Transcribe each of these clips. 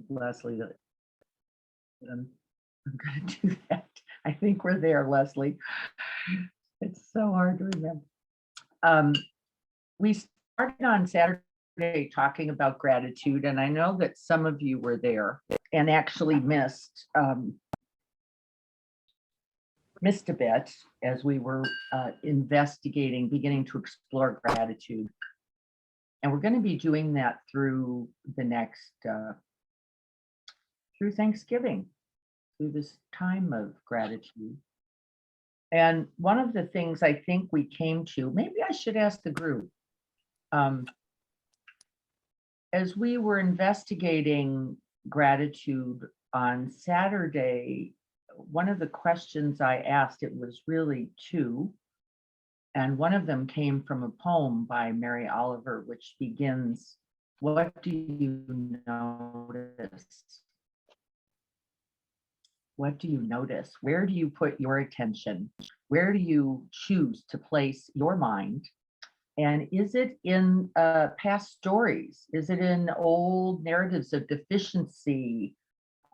Leslie that I'm going to do that. I think we're there, Leslie. It's so hard to remember. We started on Saturday talking about gratitude, and I know that some of you were there and actually missed a bit as we were investigating, beginning to explore gratitude. And we're going to be doing that through the next, through Thanksgiving, through this time of gratitude. And one of the things I think we came to, maybe I should ask the group, as we were investigating gratitude on Saturday, one of the questions I asked, it was really two, and one of them came from a poem by Mary Oliver, which begins, "What do you notice? What do you notice? Where do you put your attention? Where do you choose to place your mind? And is it in past stories? Is it in old narratives of deficiency,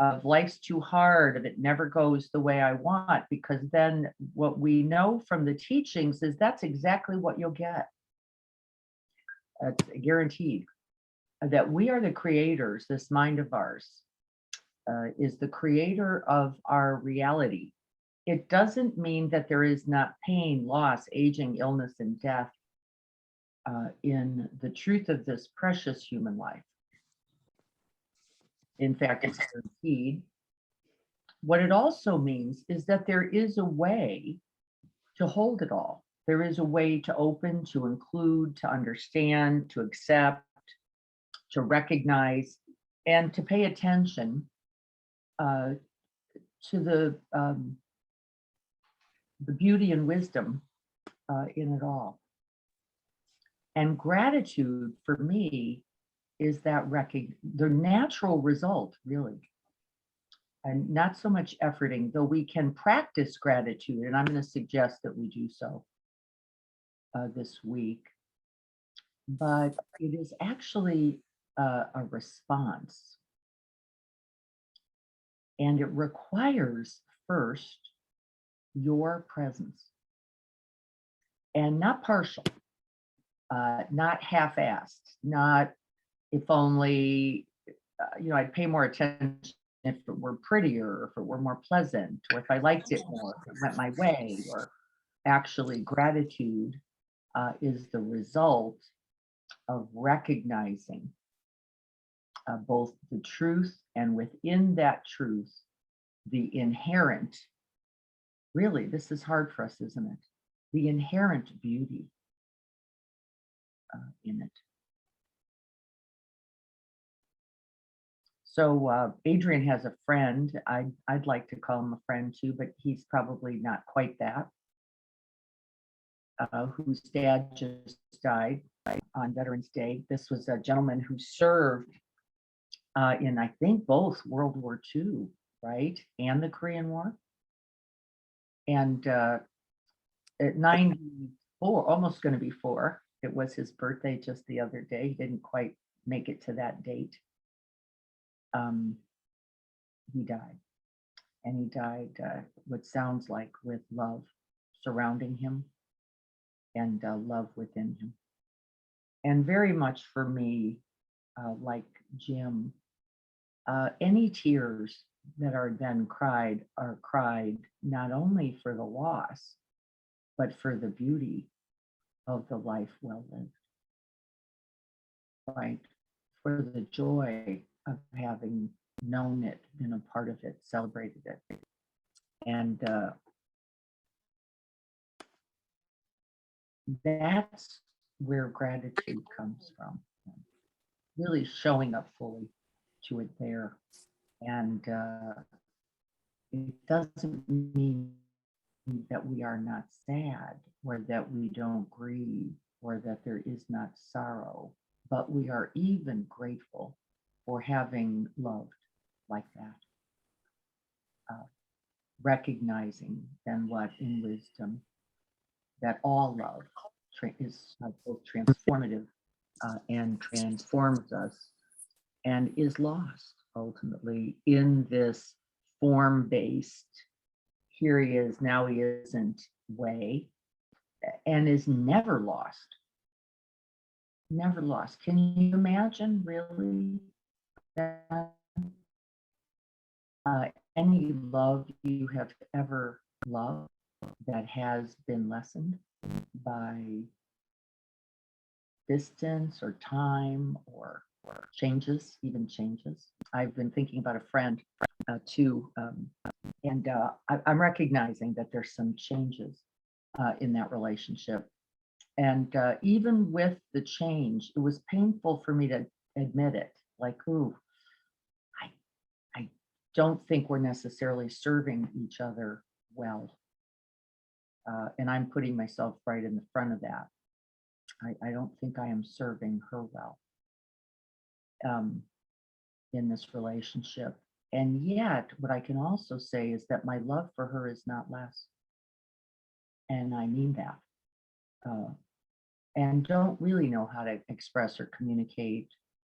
of life's too hard, of it never goes the way I want?" Because then what we know from the teachings is that's exactly what you'll get. It's guaranteed that we are the creators. This mind of ours is the creator of our reality. It doesn't mean that there is not pain, loss, aging, illness, and death in the truth of this precious human life. In fact, it's guaranteed. What it also means is that there is a way to hold it all. There is a way to open, to include, to understand, to accept, to recognize, and to pay attention to the beauty and wisdom in it all. And gratitude for me is that the natural result, really, and not so much efforting, though we can practice gratitude, and I'm going to suggest that we do so this week. But it is actually a response. And it requires first your presence, and not partial, not half-assed, not if only, I'd pay more attention if it were prettier, or if it were more pleasant, or if I liked it more, if it went my way. Or actually, gratitude is the result of recognizing both the truth, and within that truth, the inherent, really, this is hard for us, isn't it? The inherent beauty in it. So Adrian has a friend. I'd like to call him a friend too, but he's probably not quite that, whose dad just died on Veterans Day. This was a gentleman who served in, I think, both World War II, right, and the Korean War. And at 94, almost going to be 4, it was his birthday just the other day. He didn't quite make it to that date. He died. And he died what sounds like with love surrounding him, and love within him. And very much for me, like Jim, any tears that are then cried are cried not only for the loss, but for the beauty of the life well lived, right? For the joy of having known it, been a part of it, celebrated it. And that's where gratitude comes from, really showing up fully to it there. And it doesn't mean that we are not sad, or that we don't grieve, or that there is not sorrow, but we are even grateful for having loved like that. Recognizing then what in wisdom, that all love is both transformative and transforms us, and is lost ultimately in this form-based, here he is, now he isn't way, and is never lost. Never lost. Can you imagine really that uh, any love you have ever loved that has been lessened by distance or time or changes, even changes? I've been thinking about a friend too, and I'm recognizing that there's some changes in that relationship. And even with the change, it was painful for me to admit it. Like, ooh, I, I don't think we're necessarily serving each other well. And I'm putting myself right in the front of that. I don't think I am serving her well um, in this relationship. And yet, what I can also say is that my love for her is not less. And I mean that. Uh, and don't really know how to express or communicate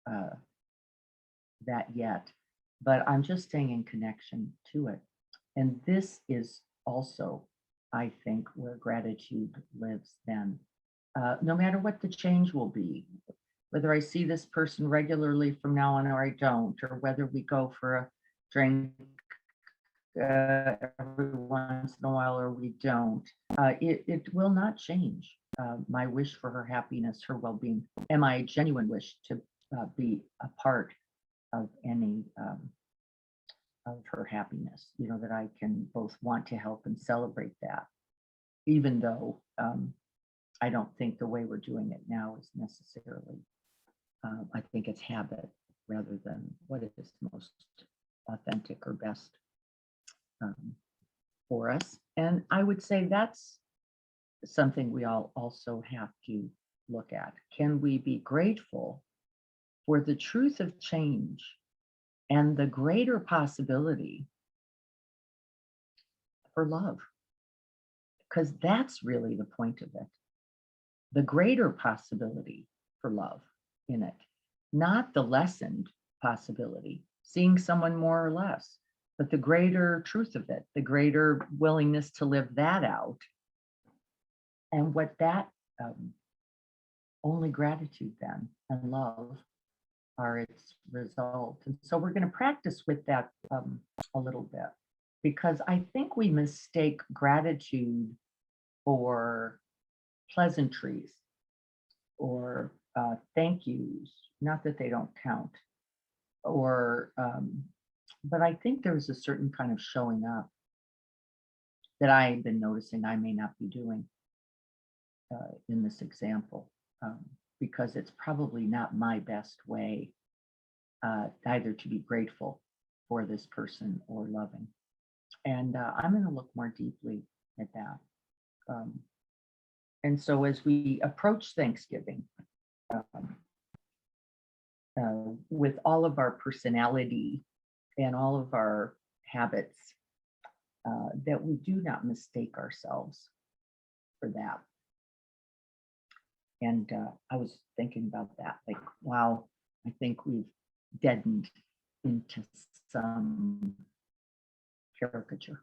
uh, that yet. But I'm just staying in connection to it. And this is also, I think, where gratitude lives then. No matter what the change will be, whether I see this person regularly from now on or I don't, or whether we go for a drink every once in a while or we don't, it will not change my wish for her happiness, her well-being, and my genuine wish to be a part of any of her happiness. You know, that I can both want to help and celebrate that, even though I don't think the way we're doing it now is necessarily. I think it's habit rather than what is most authentic or best um, for us. And I would say that's something we all also have to look at. Can we be grateful for the truth of change and the greater possibility for love? Because that's really the point of it. The greater possibility for love in it, not the lessened possibility, seeing someone more or less, but the greater truth of it, the greater willingness to live that out. And what that only gratitude then and love are its result. And so we're going to practice with that a little bit because I think we mistake gratitude for pleasantries or thank yous, not that they don't count, or, but I think there's a certain kind of showing up that I've been noticing I may not be doing in this example, because it's probably not my best way either to be grateful for this person or loving. And I'm going to look more deeply at that. And so as we approach Thanksgiving, um, with all of our personality and all of our habits, that we do not mistake ourselves for that. And I was thinking about that, like, wow, I think we've deadened into some caricature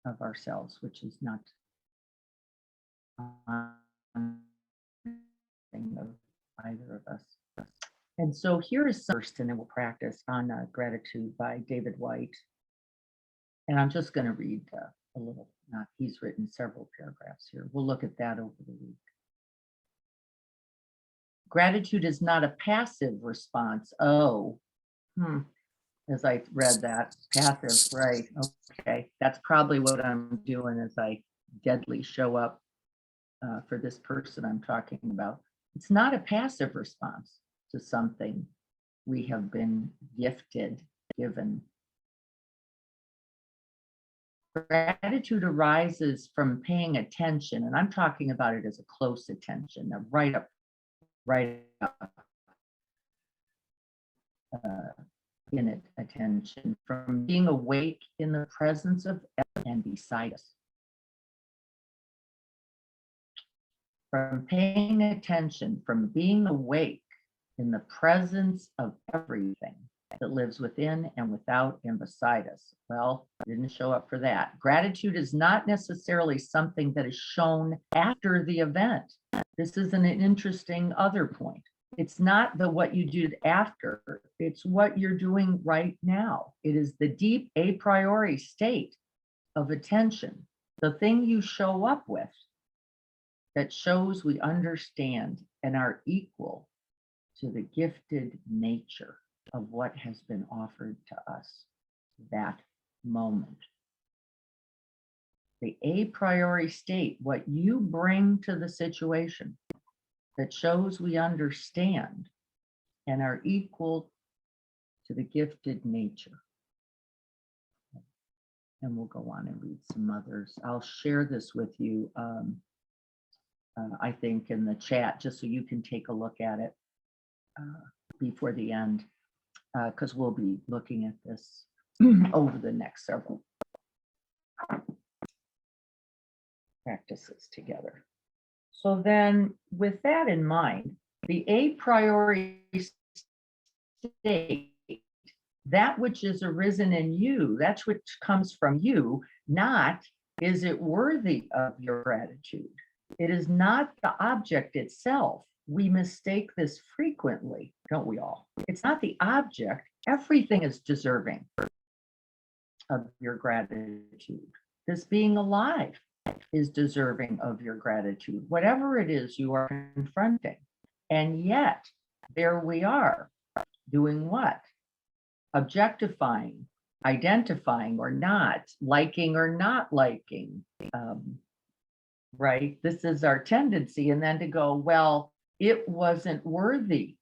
of ourselves, which is not thing of either of us. And so here is first, and then we'll practice on gratitude by David White. And I'm just going to read a little. He's written several paragraphs here. We'll look at that over the week. Gratitude is not a passive response. Oh, as I read that, passive, right? Okay, that's probably what I'm doing as I deadly show up for this person I'm talking about. It's not a passive response to something we have been gifted, given. Gratitude arises from paying attention, and I'm talking about it as a close attention, a right up, in it attention, from being awake in the presence of and beside us. From paying attention, from being awake in the presence of everything that lives within and without and beside us. Well, didn't show up for that. Gratitude is not necessarily something that is shown after the event. This is an interesting other point. It's not the what you did after, it's what you're doing right now. It is the deep a priori state of attention, the thing you show up with that shows we understand and are equal to the gifted nature of what has been offered to us that moment. The a priori state, what you bring to the situation that shows we understand and are equal to the gifted nature. And we'll go on and read some others. I'll share this with you, I think, in the chat, just so you can take a look at it before the end, because we'll be looking at this over the next several practices together. So then, with that in mind, the a priori state, that which is arisen in you, that's which comes from you, not is it worthy of your gratitude. It is not the object itself. We mistake this frequently, don't we all? It's not the object. Everything is deserving of your gratitude. This being alive is deserving of your gratitude, whatever it is you are confronting. And yet, there we are, doing what? Objectifying, identifying or not, liking or not liking, right? This is our tendency. And then to go, well, it wasn't worthy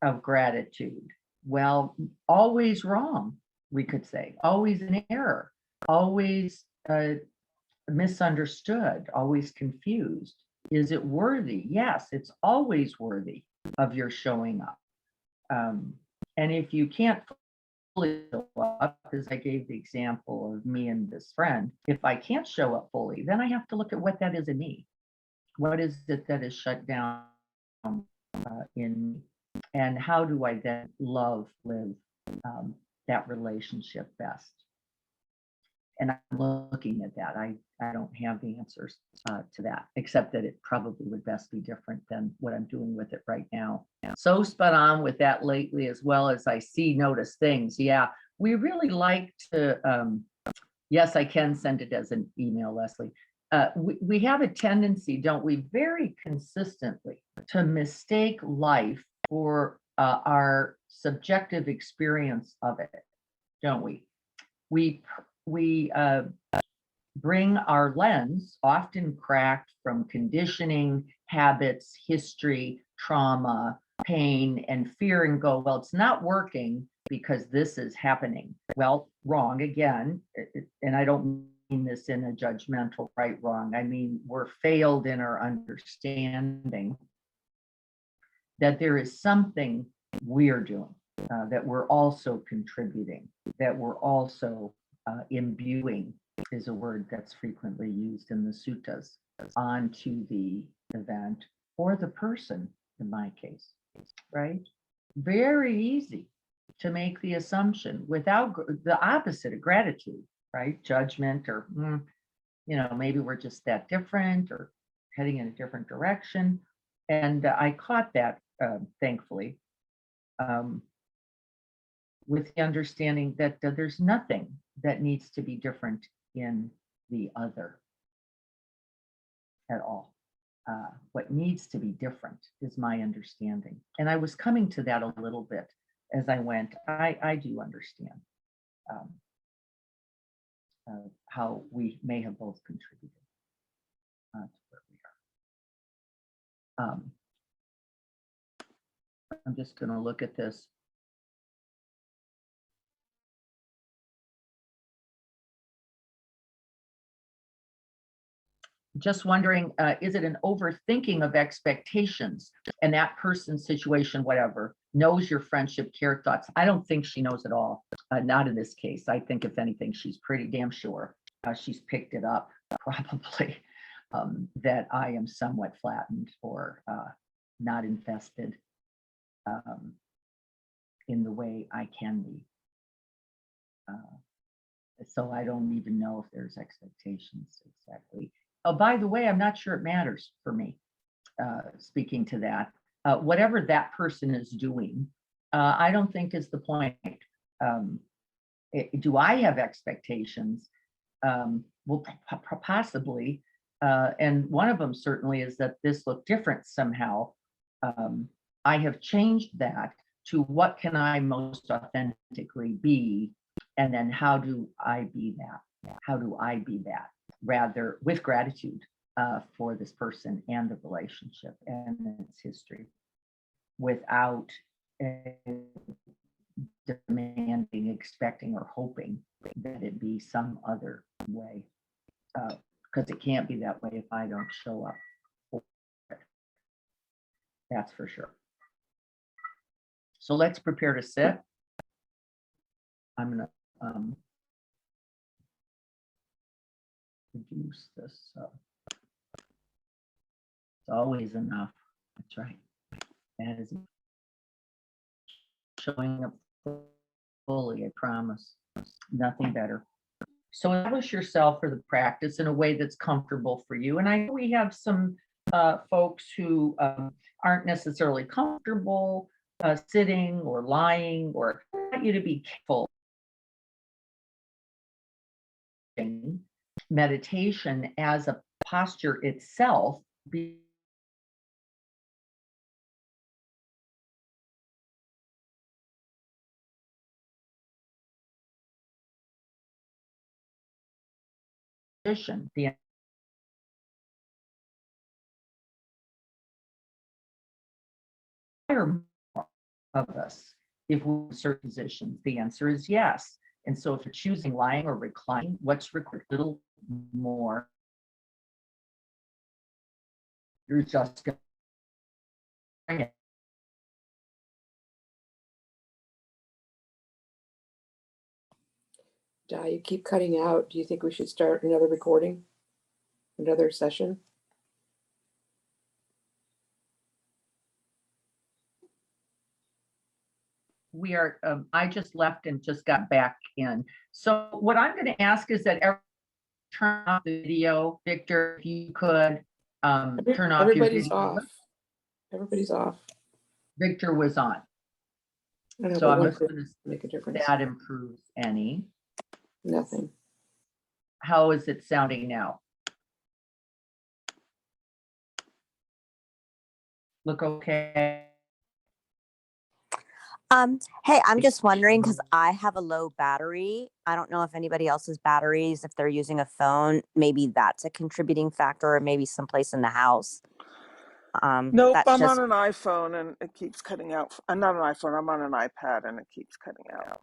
of gratitude. Well, always wrong, we could say, always an error, always misunderstood, always confused. Is it worthy? Yes, it's always worthy of your showing up. And if you can't fully show up, as I gave the example of me and this friend, if I can't show up fully, then I have to look at what that is in me. What is it that is shut down in me? And how do I then live that relationship best? And I'm looking at that. I don't have the answers to that, except that it probably would best be different than what I'm doing with it right now. So spot on with that lately, as well as I notice things. Yeah, we really like to, yes, I can send it as an email, Leslie. We have a tendency, don't we, very consistently to mistake life for our subjective experience of it, don't we? We bring our lens, often cracked from conditioning, habits, history, trauma, pain, and fear, and go, well, it's not working because this is happening. Well, wrong again. And I don't mean this in a judgmental right, wrong. I mean, we're failed in our understanding that there is something we're doing, that we're also contributing, that we're also imbuing, is a word that's frequently used in the suttas, onto the event or the person, in my case, right? Very easy to make the assumption without the opposite of gratitude, right? Judgment, or, maybe we're just that different or heading in a different direction. And I caught that, thankfully, with the understanding that there's nothing that needs to be different in the other at all. What needs to be different is my understanding. And I was coming to that a little bit as I went. I do understand how we may have both contributed to where we are. I'm just going to look at this. Just wondering, is it an overthinking of expectations and that person's situation, whatever, knows your friendship, care, thoughts? I don't think she knows at all. Not in this case. I think if anything, she's pretty damn sure she's picked it up, probably, that I am somewhat flattened or not infested. in the way I can be. So I don't even know if there's expectations exactly. Oh, by the way, I'm not sure it matters for me, speaking to that. Whatever that person is doing, I don't think is the point. Do I have expectations? Well, possibly. And one of them certainly is that this looked different somehow. I have changed that to what can I most authentically be? And then how do I be that? How do I be that? Rather with gratitude for this person and the relationship and its history without demanding, expecting, or hoping that it be some other way. Because it can't be that way if I don't show up for it. That's for sure. So let's prepare to sit. I'm gonna reduce this. It's always enough. That's right. That is showing up fully, I promise. Nothing better. So establish yourself for the practice in a way that's comfortable for you. And I know we have some folks who aren't necessarily comfortable sitting or lying, or I want you to be careful. Meditation as a posture itself be the entire of us if we're in certain positions. The answer is yes. And so if you're choosing lying or reclining, what's required? A little more. You're just going to Di, you keep cutting out. Do you think we should start another recording? Another session? we are, I just left and just got back in. So what I'm going to ask is that everyone turn off the video. Victor, if you could turn off your Everybody's video. off. Everybody's off. Victor was on. I know, So but I'm one just could going to make a see if difference. that improves any. Nothing. How is it sounding now? Look okay. Hey, I'm just wondering because I have a low battery. I don't know if anybody else's batteries, if they're using a phone, maybe that's a contributing factor, or maybe someplace in the house. Nope, That's I'm just on an iPhone and it keeps cutting out. I'm not an iPhone, I'm on an iPad and it keeps cutting out.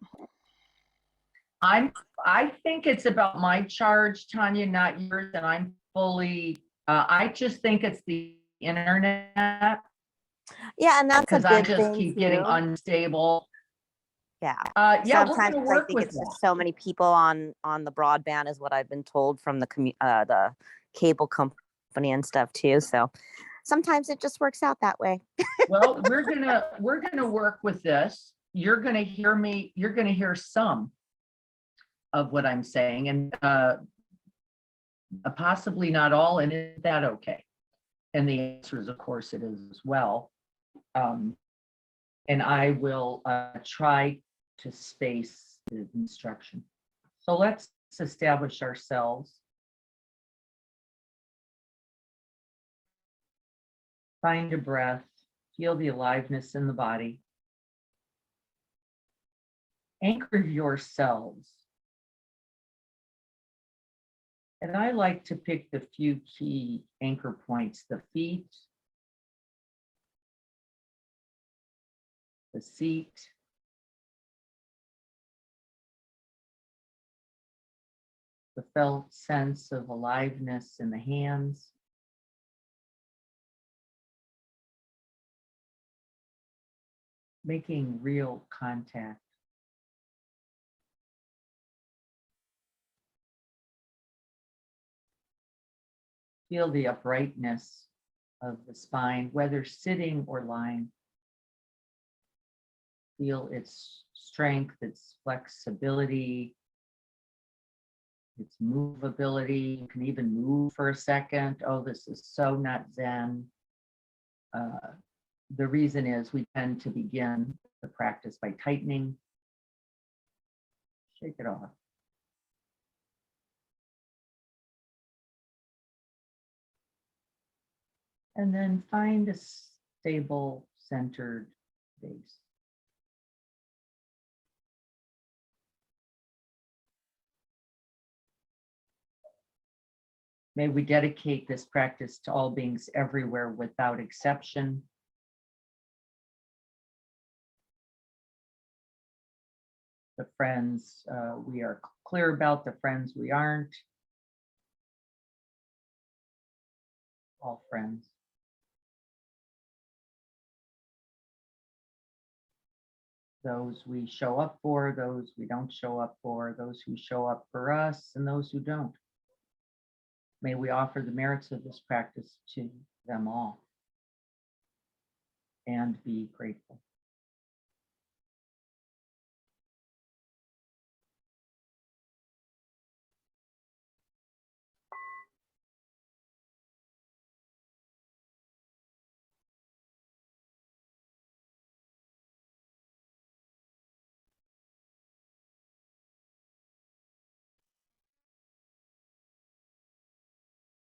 I think it's about my charge, Tanya, not yours, and I'm fully, I just think it's the internet yeah, and that's a because I good just thing keep getting too. unstable. Yeah. Yeah, we're Sometimes gonna I work think with it's that. just so many people on the broadband is what I've been told from the cable company and stuff too. So sometimes it just works out that way. Well, we're gonna work with this. You're gonna hear me, you're gonna hear some of what I'm saying, and possibly not all, and is that okay? And the answer is, of course, it is as well. And I will try to space the instruction. So let's establish ourselves. Find a breath, feel the aliveness in the body. Anchor yourselves. And I like to pick the few key anchor points: the feet, the seat, the felt sense of aliveness in the hands, making real contact. Feel the uprightness of the spine, whether sitting or lying. feel its strength, its flexibility, its movability. You can even move for a second. Oh, this is so not Zen. The reason is we tend to begin the practice by tightening. Shake it off. And then find a stable, centered base. May we dedicate this practice to all beings everywhere without exception. The friends we are clear about, the friends we aren't. All friends. Those we show up for, those we don't show up for, those who show up for us, and those who don't. May we offer the merits of this practice to them all and be grateful.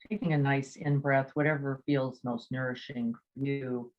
Taking a nice in-breath, whatever feels most nourishing for you.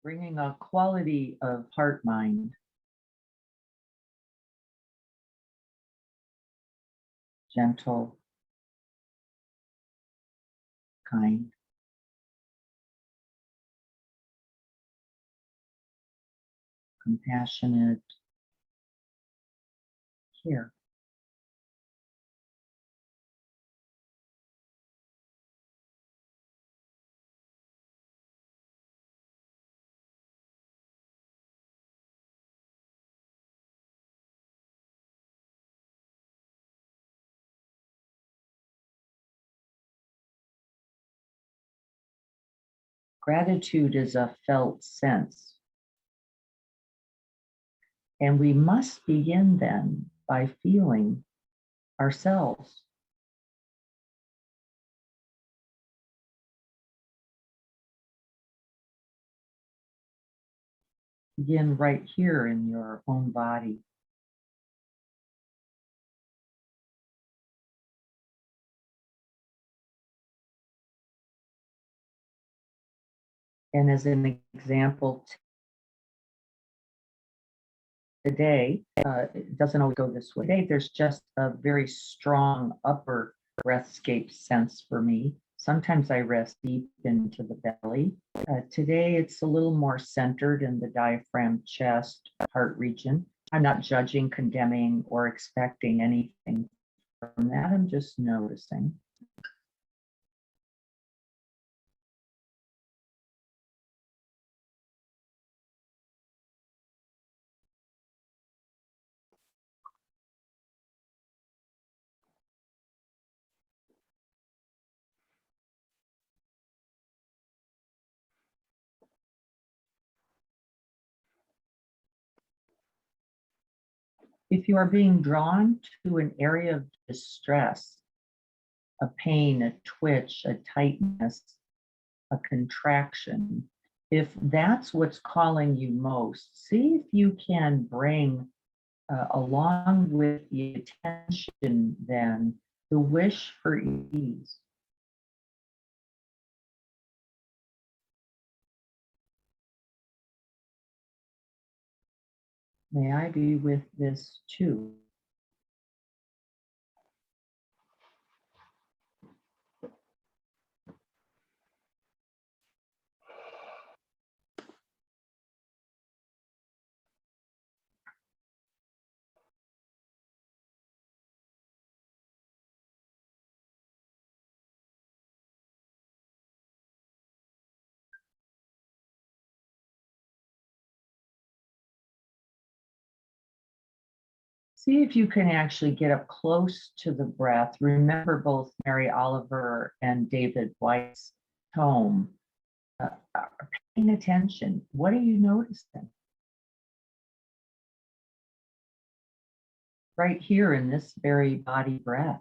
Bringing a quality of heart mind, gentle, kind, compassionate, care. Gratitude is a felt sense. And we must begin then by feeling ourselves. Begin right here in your own body. And as an example, today, it doesn't always go this way. Today, there's just a very strong upper breathscape sense for me. Sometimes I rest deep into the belly. Today, it's a little more centered in the diaphragm, chest, heart region. I'm not judging, condemning, or expecting anything from that. I'm just noticing. If you are being drawn to an area of distress, a pain, a twitch, a tightness, a contraction, if that's what's calling you most, see if you can bring along with the attention then the wish for ease. May I be with this too? See if you can actually get up close to the breath. Remember both Mary Oliver and David White's tome. Paying attention. What are you noticing? Right here in this very body breath.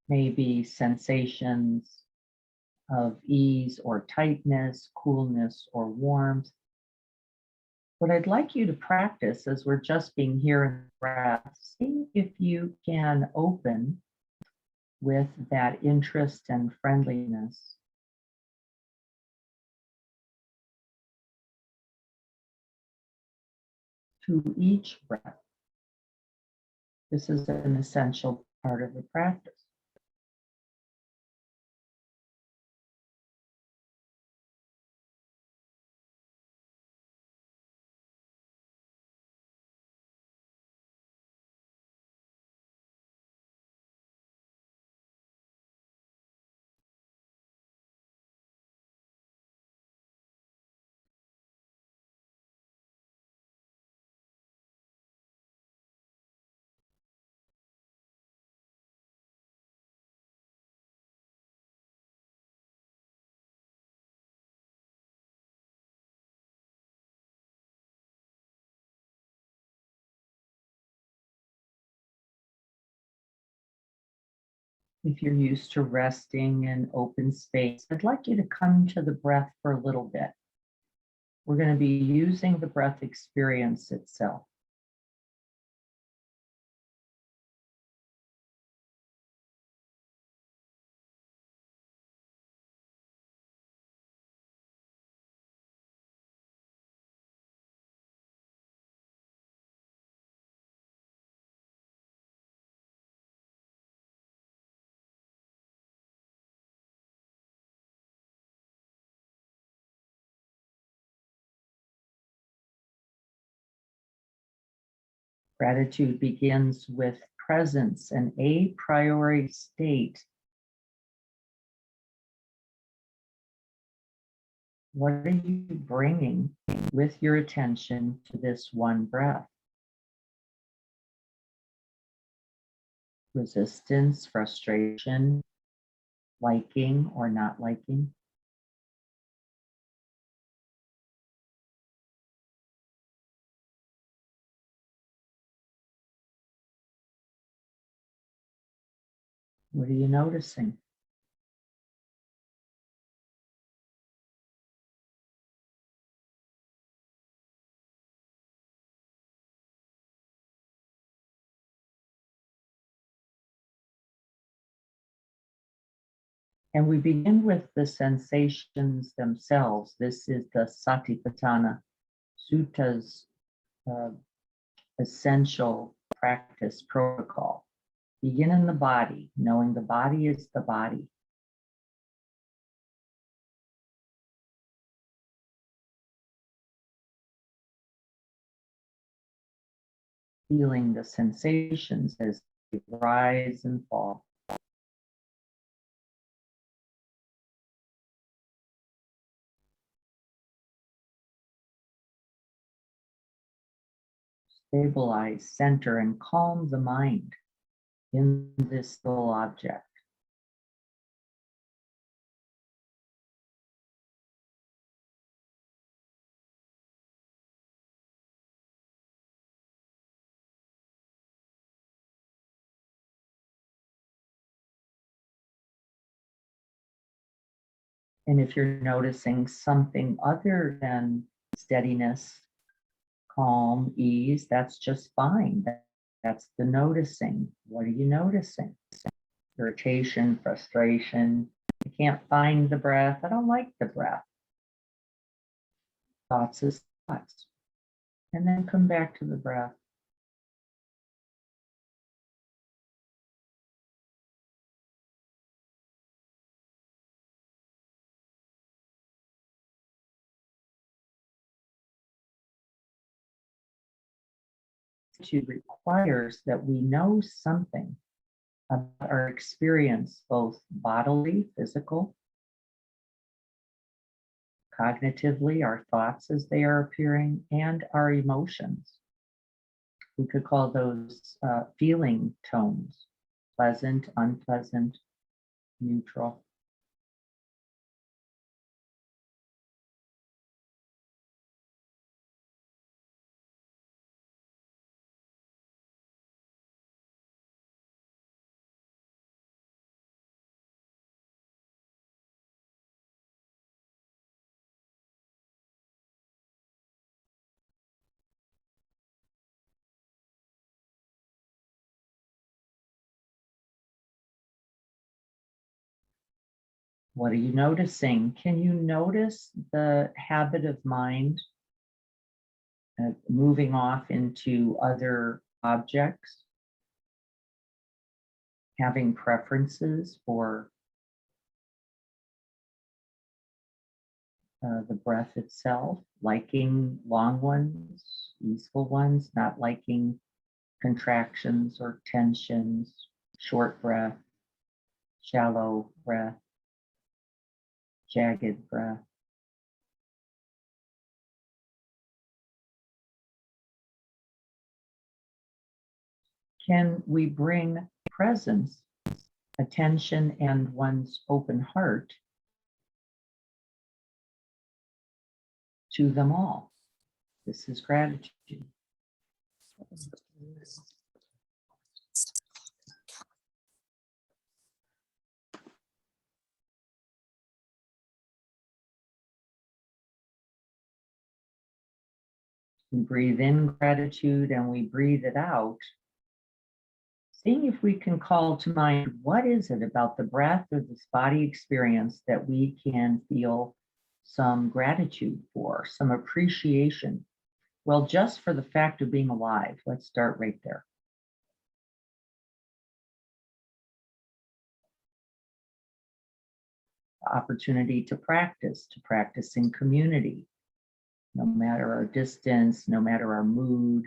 Maybe sensations of ease or tightness, coolness or warmth. What I'd like you to practice as we're just being here in the breath, see if you can open with that interest and friendliness. To each breath. This is an essential part of the practice. If you're used to resting in open space, I'd like you to come to the breath for a little bit. We're going to be using the breath experience itself. Gratitude begins with presence, an a priori state. What are you bringing with your attention to this one breath? Resistance, frustration, liking or not liking? What are you noticing? And we begin with the sensations themselves. This is the Satipatthana Suttas essential practice protocol. Begin in the body, knowing the body is the body. Feeling the sensations as they rise and fall. Stabilize, center, and calm the mind in this little object. And if you're noticing something other than steadiness, calm, ease, that's just fine. That's the noticing. What are you noticing? Irritation, frustration. I can't find the breath. I don't like the breath. Thoughts is thoughts. And then come back to the breath. It requires that we know something about our experience, both bodily, physical, cognitively, our thoughts as they are appearing, and our emotions. We could call those feeling tones, pleasant, unpleasant, neutral. What are you noticing? Can you notice the habit of mind moving off into other objects, having preferences for the breath itself, liking long ones, easeful ones, not liking contractions or tensions, short breath, shallow breath, jagged breath. Can we bring presence, attention, and one's open heart to them all? This is gratitude. We breathe in gratitude and we breathe it out, seeing if we can call to mind what is it about the breath or this body experience that we can feel some gratitude for, some appreciation. Well, just for the fact of being alive, let's start right there. The opportunity to practice in community, no matter our distance, no matter our mood.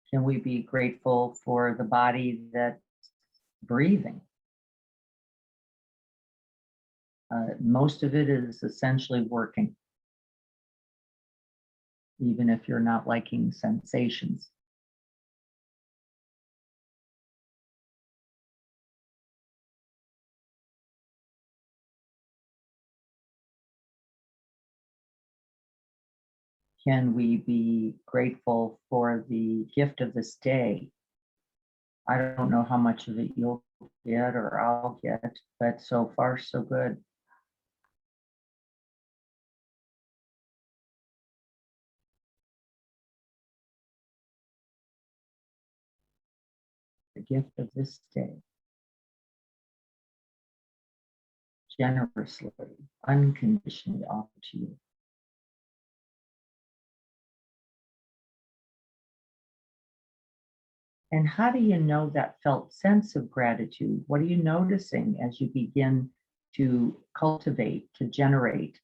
Can we be grateful for the body that's breathing? Most of it is essentially working, even if you're not liking sensations. can we be grateful for the gift of this day? I don't know how much of it you'll get or I'll get, but so far so good. The gift of this day, generously, unconditionally offered to you. And how do you know that felt sense of gratitude? What are you noticing as you begin to cultivate, to generate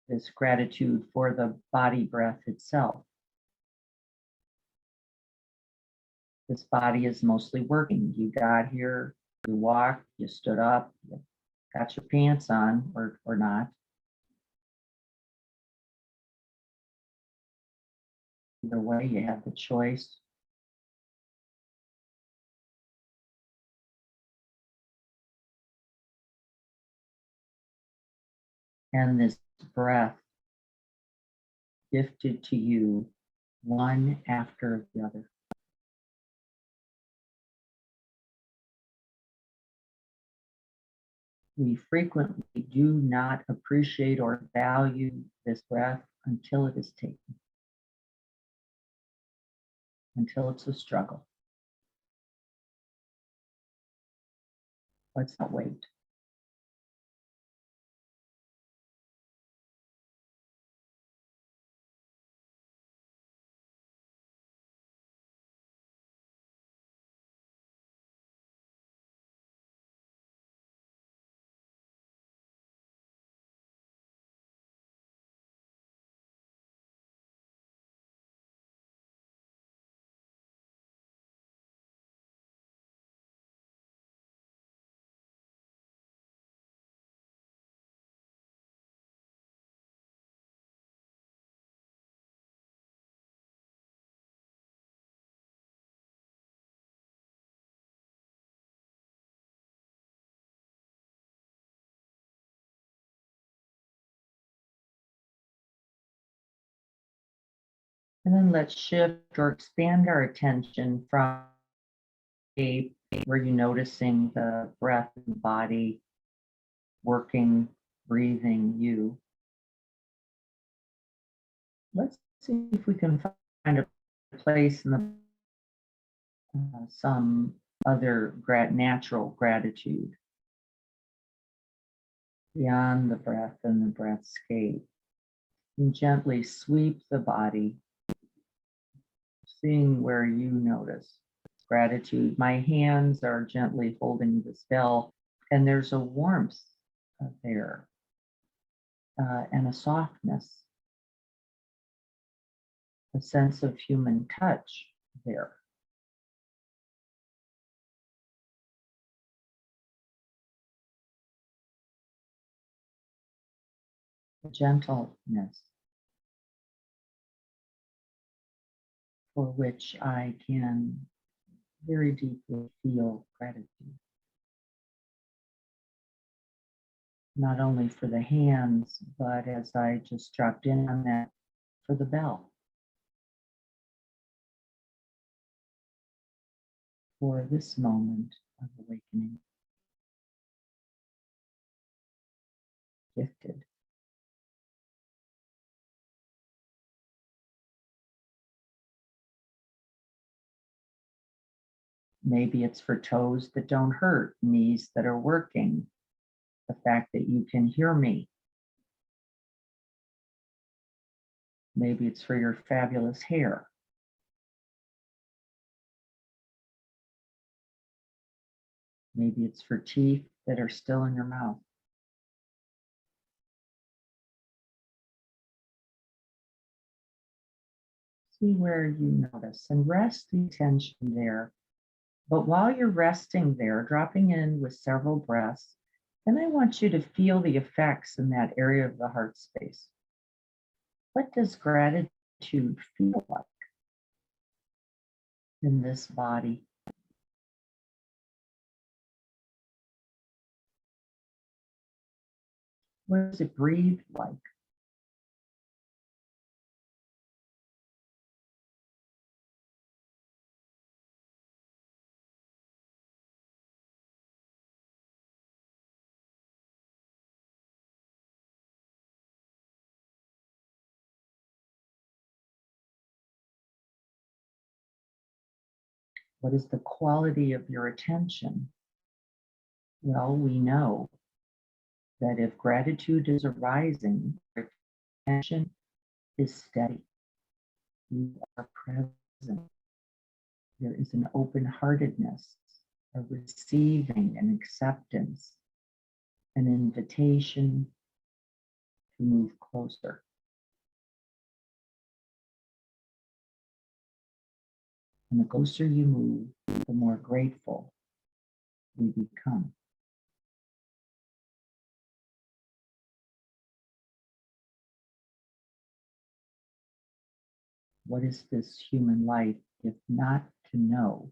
this gratitude for the body breath itself? This body is mostly working. You got here, you walked, you stood up, you got your pants on or not. Either way, you have the choice. And this breath gifted to you one after the other. We frequently do not appreciate or value this breath until it is taken, until it's a struggle. Let's not wait. And then let's shift or expand our attention from a where you're noticing the breath in the body, working, breathing you. Let's see if we can find a place in the some other natural gratitude beyond the breath and the breathscape. And gently sweep the body, seeing where you notice gratitude. My hands are gently holding this bell, and there's a warmth there and a softness, a sense of human touch there. A gentleness for which I can very deeply feel gratitude. Not only for the hands, but as I just dropped in on that, for the bell. For this moment of awakening. Gifted. Maybe it's for toes that don't hurt, knees that are working, the fact that you can hear me. Maybe it's for your fabulous hair. Maybe it's for teeth that are still in your mouth. See where you notice and rest the attention there. But while you're resting there, dropping in with several breaths, then I want you to feel the effects in that area of the heart space. What does gratitude feel like in this body? What does it breathe like? What is the quality of your attention? Well, we know that if gratitude is arising, your attention is steady. You are present. There is an open-heartedness, a receiving, an acceptance, an invitation to move closer. And the closer you move, the more grateful we become. What is this human life if not to know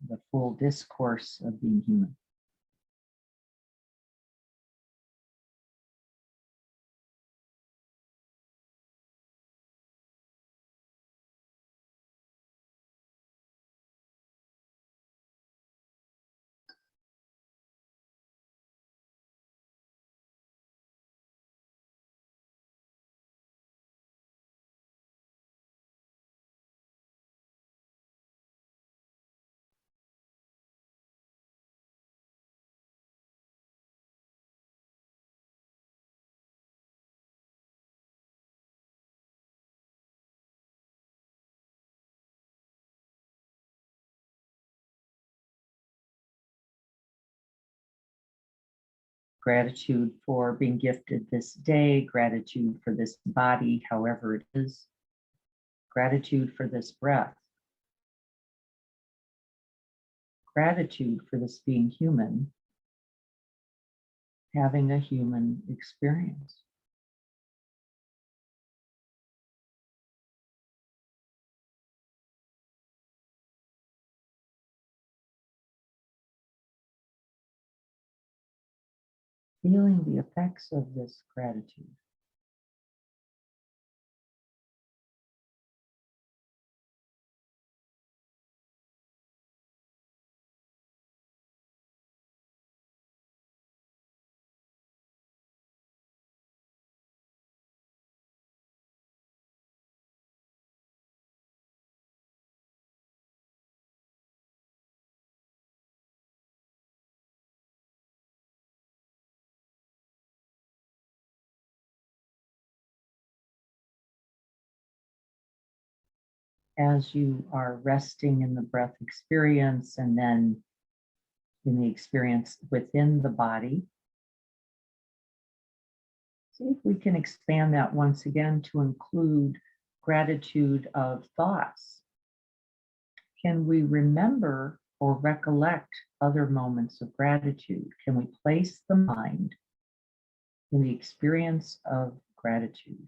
the full discourse of being human? Gratitude for being gifted this day, gratitude for this body, however it is, gratitude for this breath, gratitude for this being human, having a human experience. Feeling the effects of this gratitude. As you are resting in the breath experience and then in the experience within the body, see if we can expand that once again to include gratitude of thoughts. Can we remember or recollect other moments of gratitude? Can we place the mind in the experience of gratitude,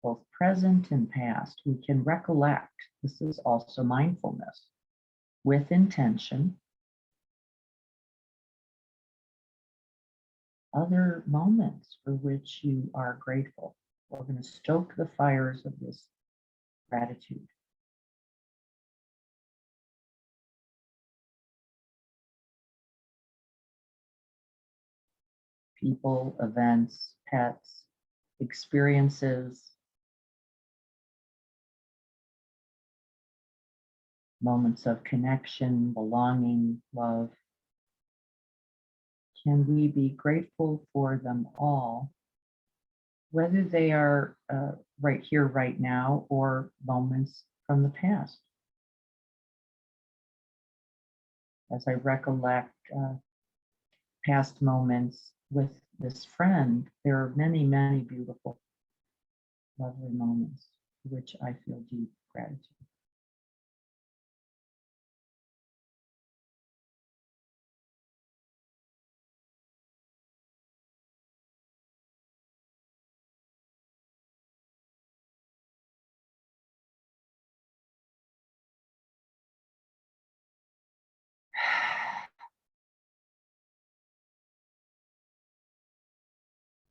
both present and past? We can recollect. This is also mindfulness with intention. Other moments for which you are grateful. We're going to stoke the fires of this gratitude. People, events, pets, experiences, moments of connection, belonging, love. Can we be grateful for them all, whether they are right here, right now, or moments from the past? As I recollect past moments with this friend, there are many, many beautiful, lovely moments for which I feel deep gratitude.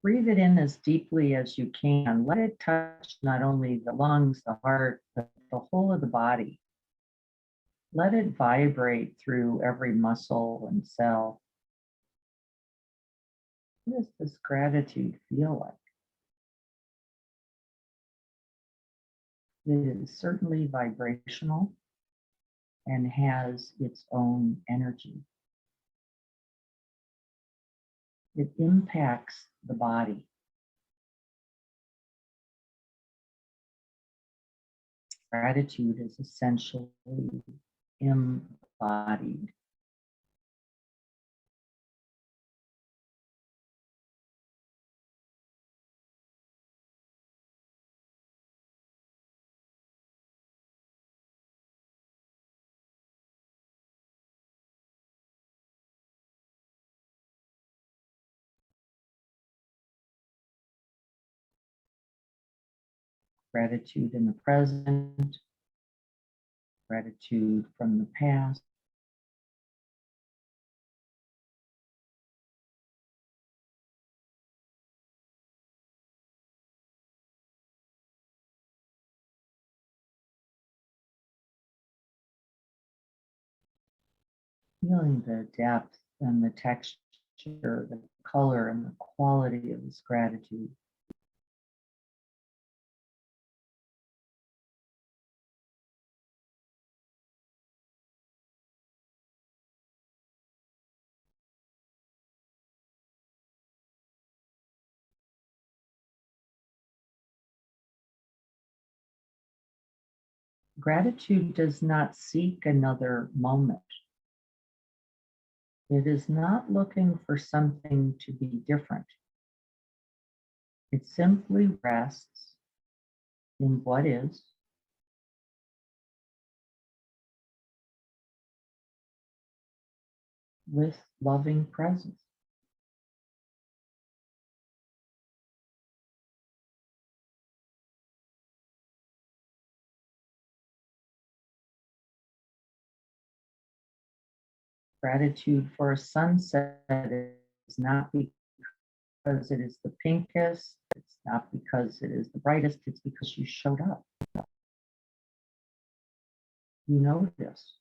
Breathe it in as deeply as you can. Let it touch not only the lungs, the heart, but the whole of the body. Let it vibrate through every muscle and cell. What does this gratitude feel like? It is certainly vibrational and has its own energy. It impacts the body. Gratitude is essentially embodied. Gratitude in the present, gratitude from the past, feeling the depth and the texture, the color and the quality of this gratitude. Gratitude does not seek another moment. It is not looking for something to be different. It simply rests in what is with loving presence. Gratitude for a sunset is not because it is the pinkest, it's not because it is the brightest, it's because you showed up. You know this.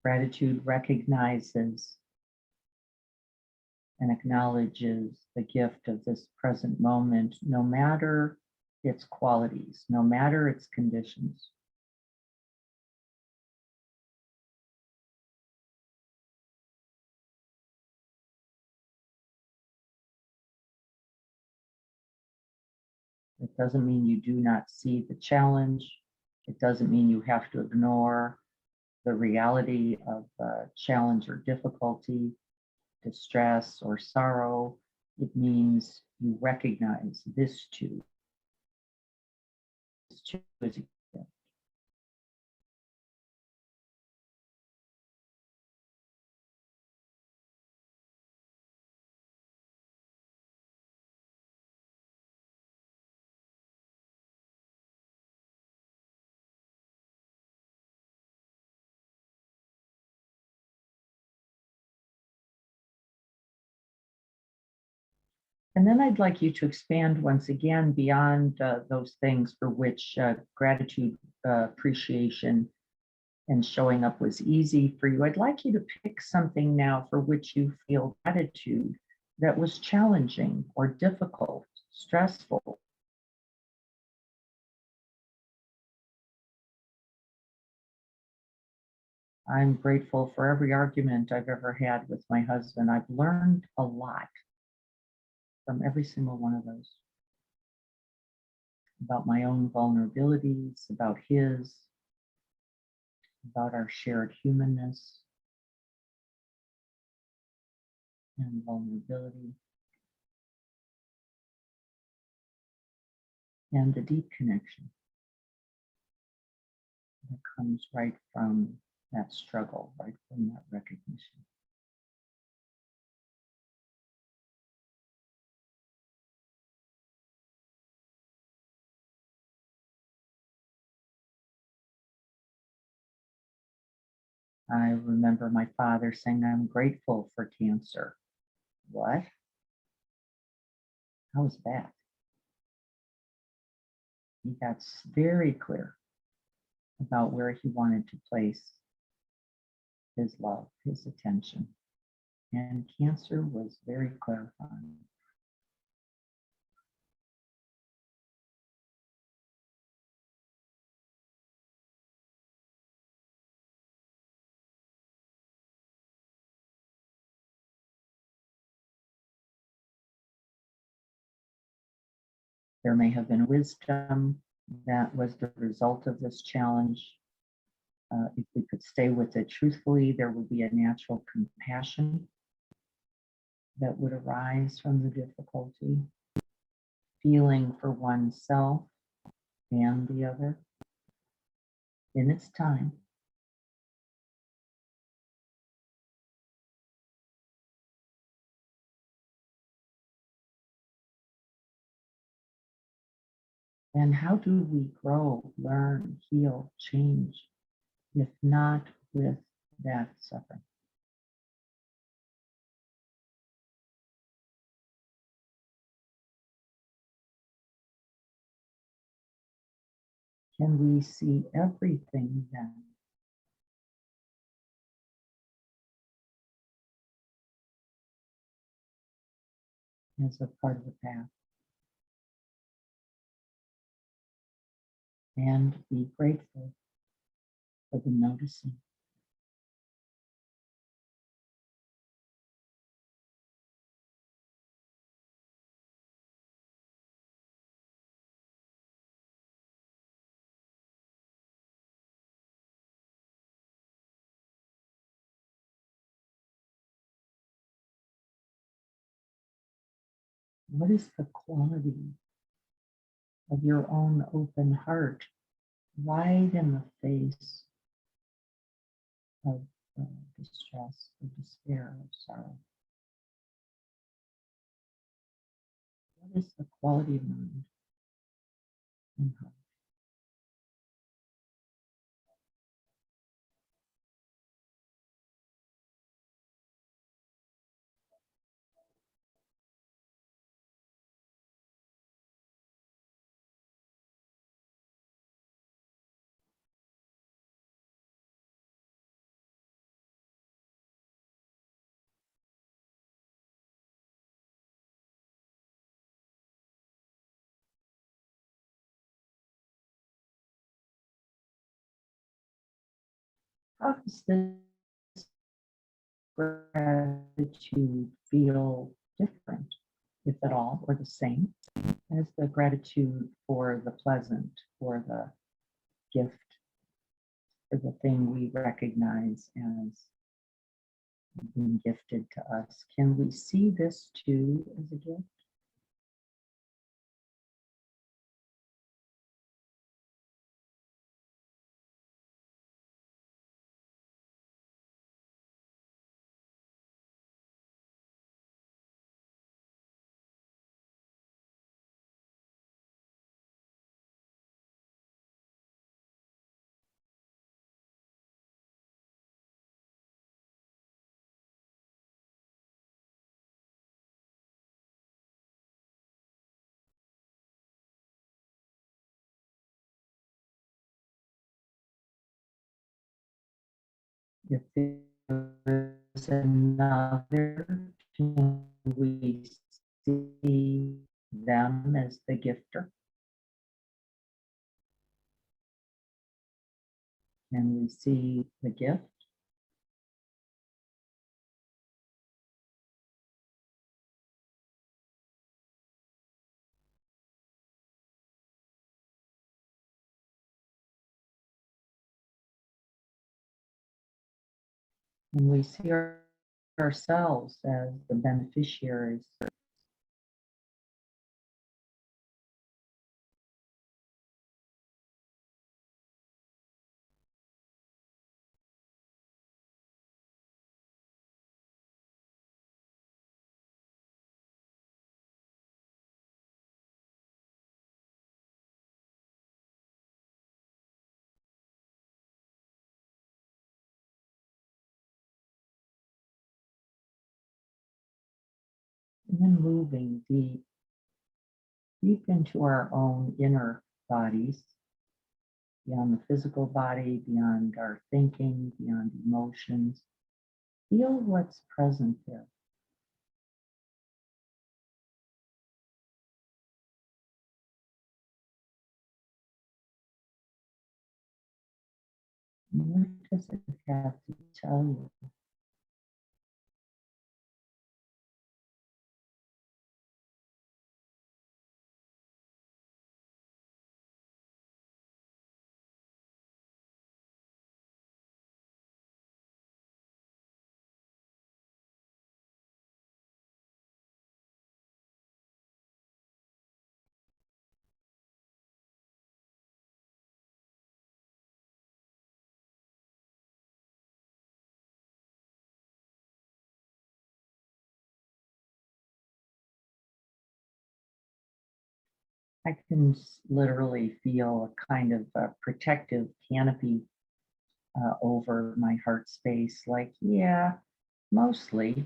Gratitude recognizes and acknowledges the gift of this present moment, no matter its qualities, no matter its conditions. It doesn't mean you do not see the challenge. It doesn't mean you have to ignore the reality of challenge or difficulty, distress or sorrow. It means you recognize this too. This too is a gift. And then I'd like you to expand once again beyond those things for which gratitude, appreciation, and showing up was easy for you. I'd like you to pick something now for which you feel gratitude that was challenging or difficult, stressful. I'm grateful for every argument I've ever had with my husband. I've learned a lot from every single one of those about my own vulnerabilities, about his, about our shared humanness and vulnerability, and the deep connection. that comes right from that struggle, right from that recognition. I remember my father saying, I'm grateful for cancer. What? How was that? He got very clear about where he wanted to place his love, his attention. And cancer was very clarifying. There may have been wisdom that was the result of this challenge. If we could stay with it truthfully, there would be a natural compassion that would arise from the difficulty, feeling for oneself and the other in its time. And how do we grow, learn, heal, change, if not with that suffering? Can we see everything then as a part of the path and be grateful for the noticing? What is the quality of your own open heart right in the face of distress, of despair, of sorrow? What is the quality of mind and heart? How does this gratitude feel different, if at all, or the same as the gratitude for the pleasant, for the gift, for the thing we recognize as being gifted to us? Can we see this too as a gift? If there is another, can we see them as the gifter? Can we see the gift? Can we see ourselves as the beneficiaries? then moving deep into our own inner bodies, beyond the physical body, beyond our thinking, beyond emotions. Feel what's present there. What does it have to tell you? I can literally feel a kind of protective canopy over my heart space. Like, yeah, mostly.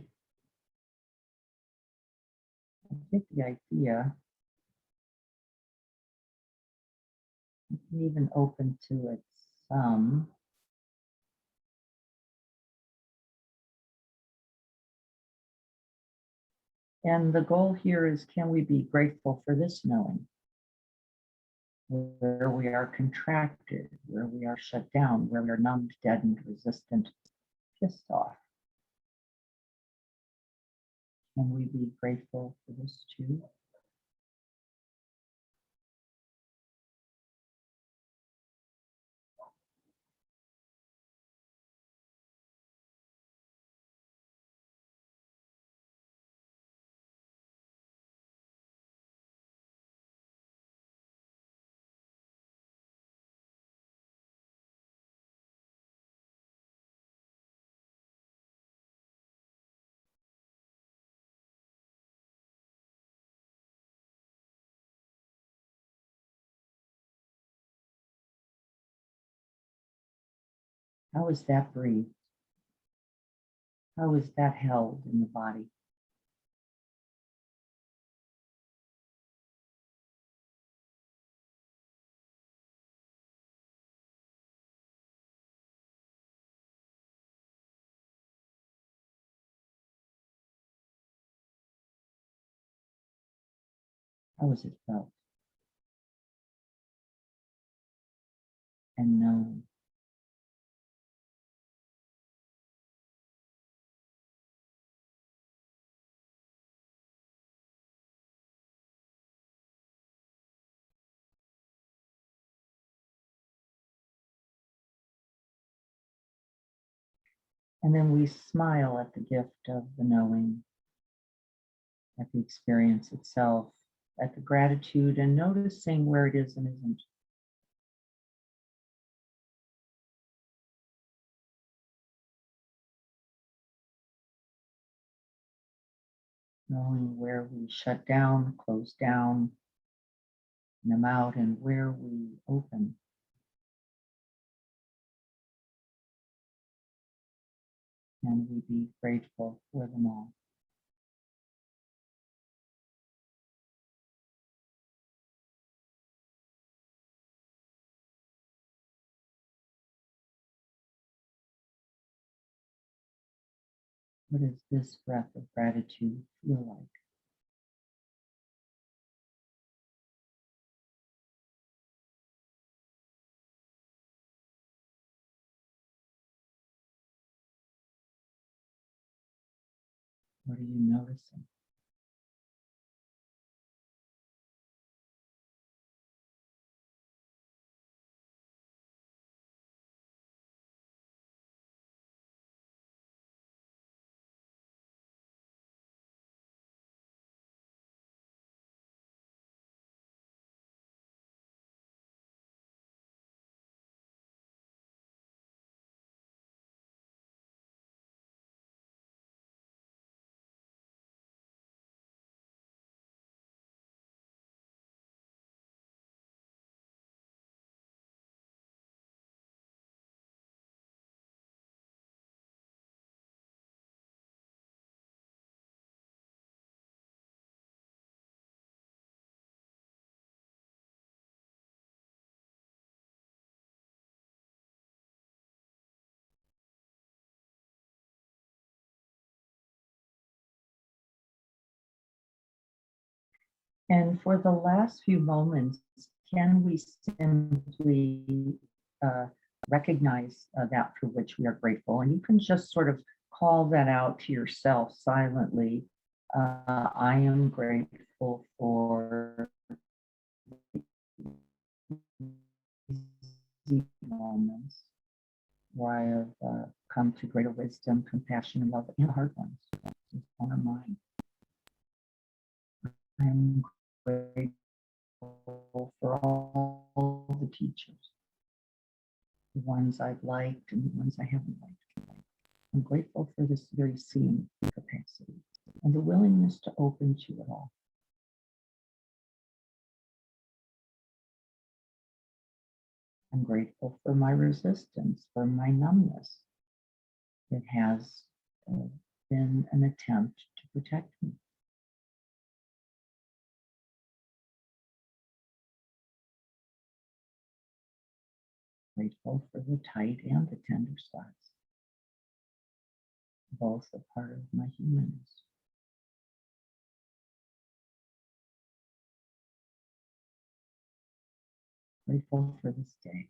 I get the idea. I can even open to it some. And the goal here is, can we be grateful for this knowing? Where we are contracted, where we are shut down, where we are numbed, deadened, resistant, pissed off. Can we be grateful for this too? How is that breathed? How is that held in the body? How is it felt and known? And then we smile at the gift of the knowing, at the experience itself, at the gratitude, and noticing where it is and isn't. Knowing where we shut down, close down, them out, and where we open. Can we be grateful for them all? What does this breath of gratitude feel like? What are you noticing? And for the last few moments, can we simply recognize that for which we are grateful? And you can just sort of call that out to yourself silently. I am grateful for these moments where I have come to greater wisdom, compassion, and love, and hard ones. One of mine. I'm grateful for all the teachers, the ones I've liked and the ones I haven't liked. I'm grateful for this very seeing capacity and the willingness to open to it all. I'm grateful for my resistance, for my numbness. It has been an attempt to protect me. Grateful for the tight and the tender spots. Both a part of my humanness. Grateful for this day.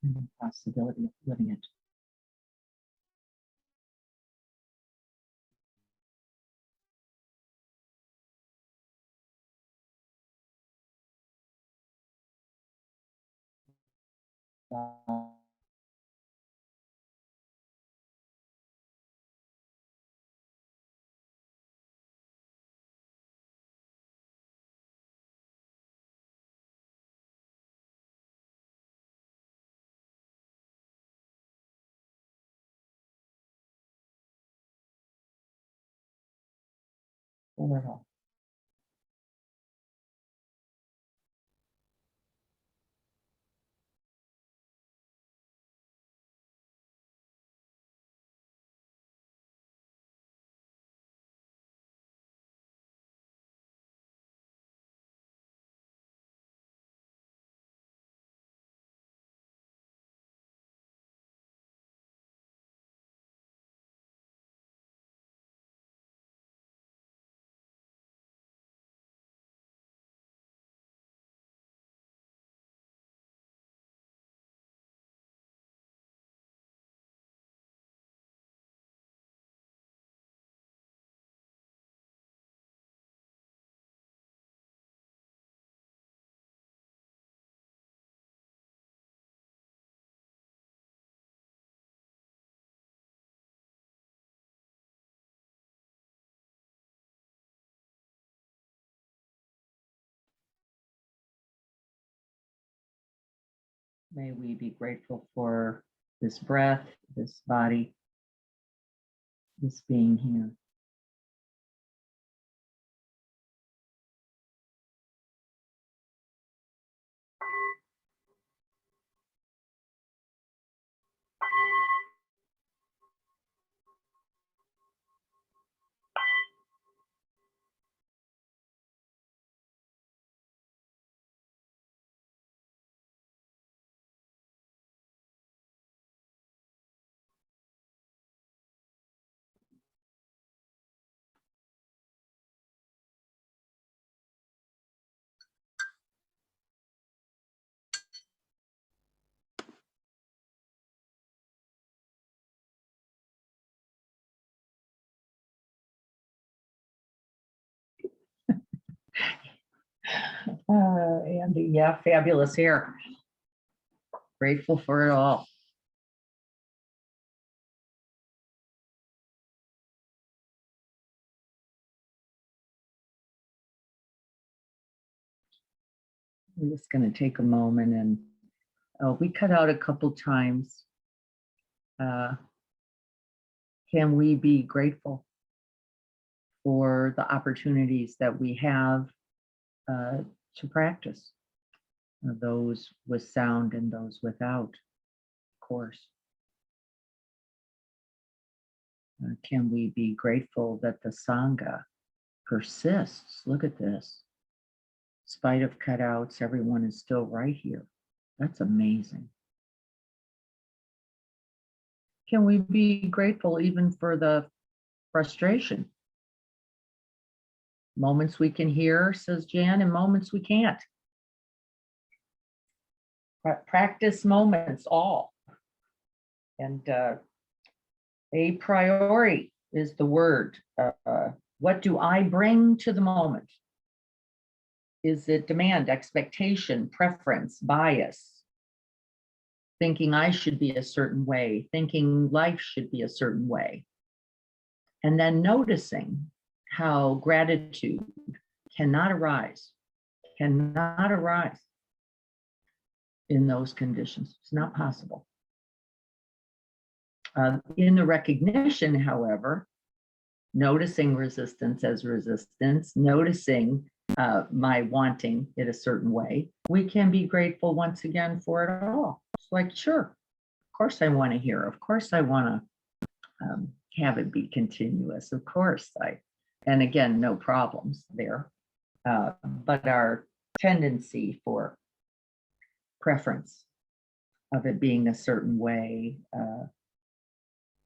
And the possibility of living it. For it all. May we be grateful for this breath, this body, this being here. Andy, yeah, fabulous hair. Grateful for it all. We're just going to take a moment and we cut out a couple times. Can we be grateful for the opportunities that we have to practice? Those with sound and those without, of course. Can we be grateful that the Sangha persists? Look at this. In spite of cutouts, everyone is still right here. That's amazing. Can we be grateful even for the frustration. Moments we can hear, says Jan, and moments we can't. Practice moments, all. And a priori is the word. What do I bring to the moment? Is it demand, expectation, preference, bias? Thinking I should be a certain way, thinking life should be a certain way. And then noticing how gratitude cannot arise in those conditions. It's not possible. In the recognition, however, noticing resistance as resistance, noticing my wanting it a certain way, we can be grateful once again for it all. It's like, sure, of course I want to hear, of course I want to have it be continuous, of course and again, no problems there. But our tendency for preference of it being a certain way,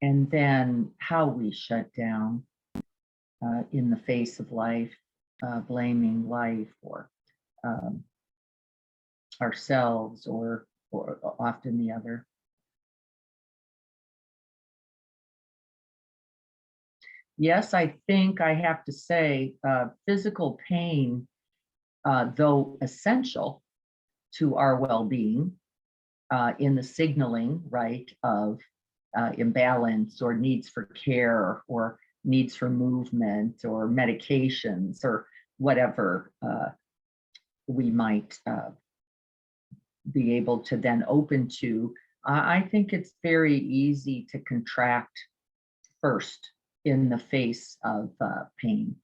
and then how we shut down in the face of life, blaming life or ourselves or often the other. Yes, I think I have to say physical pain, though essential to our well-being in the signaling, right, of imbalance or needs for care or needs for movement or medications or whatever we might be able to then open to. I think it's very easy to contract first in the face of pain.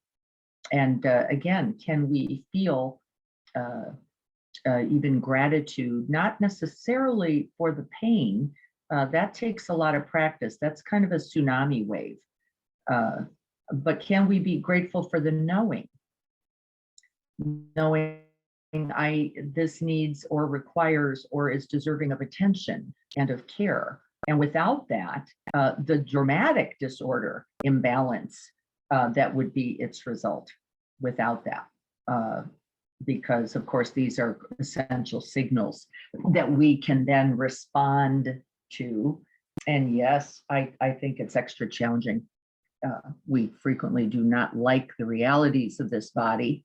And again, can we feel even gratitude, not necessarily for the pain, that takes a lot of practice. That's kind of a tsunami wave. But can we be grateful for the knowing this needs or requires or is deserving of attention and of care? And without that, the dramatic disorder, imbalance, that would be its result without that. Because of course, these are essential signals that we can then respond to. And yes, I think it's extra challenging. We frequently do not like the realities of this body.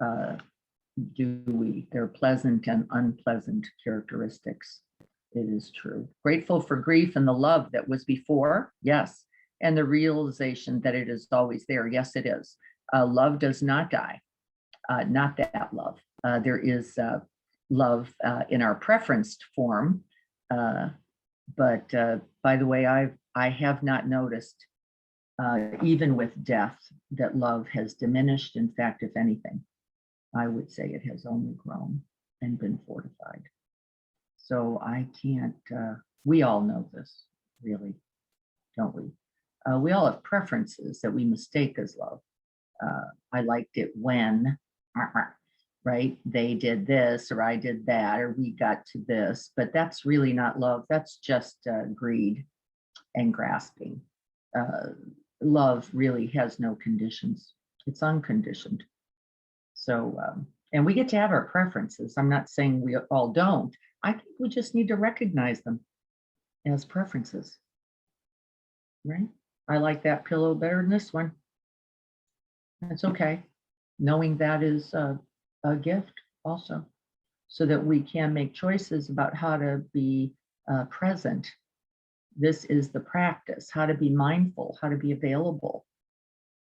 Do we? They're pleasant and unpleasant characteristics. It is true. Grateful for grief and the love that was before, yes. And the realization that it is always there, yes, it is. Love does not die, not that love. There is love in our preferenced form, but by the way, I have not noticed, even with death, that love has diminished. In fact, if anything, I would say it has only grown and been fortified. So I can't, we all know this, really, don't we? We all have preferences that we mistake as love. I liked it when, right? They did this, or I did that, or we got to this, but that's really not love. That's just greed and grasping. Love really has no conditions. It's unconditioned. So, and we get to have our preferences. I'm not saying we all don't. I think we just need to recognize them as preferences, right? I like that pillow better than this one. That's okay. Knowing that is a gift also, so that we can make choices about how to be present. This is the practice, how to be mindful, how to be available,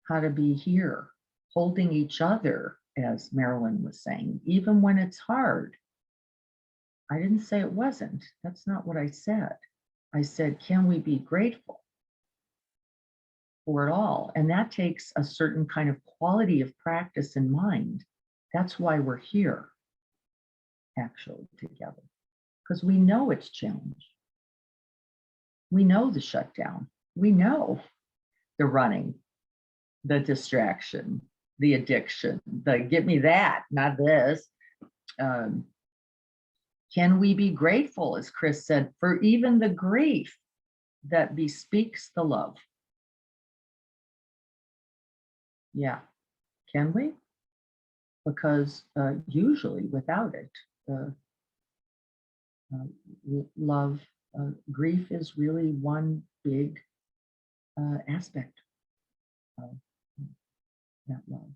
how to be here, holding each other, as Marilyn was saying, even when it's hard. I didn't say it wasn't. That's not what I said. I said, can we be grateful for it all? And that takes a certain kind of quality of practice in mind. That's why we're here, actually, together, because we know it's challenge. We know the shutdown. We know the running, the distraction, the addiction, the get me that, not this. Can we be grateful, as Chris said, for even the grief that bespeaks the love? Yeah. Can we? Because usually without it, uh, love, grief is really one big aspect of that love.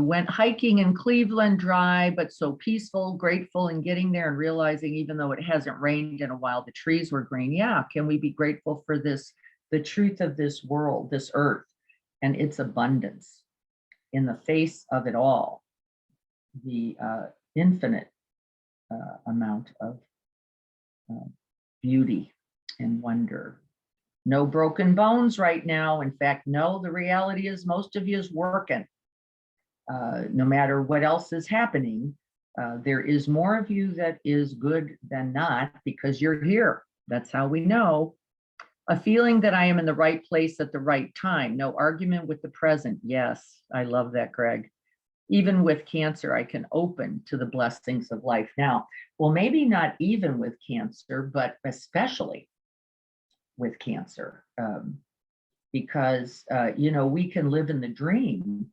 Went hiking in Cleveland, dry, but so peaceful, grateful in getting there and realizing even though it hasn't rained in a while, the trees were green. Yeah, can we be grateful for this, the truth of this world, this earth, and its abundance in the face of it all, the infinite amount of beauty and wonder. No broken bones right now. In fact, no, the reality is most of you is working. No matter what else is happening, there is more of you that is good than not because you're here. That's how we know. A feeling that I am in the right place at the right time. No argument with the present. Yes, I love that, Greg. Even with cancer, I can open to the blessings of life now. Well, maybe not even with cancer, but especially with cancer, because, we can live in the dream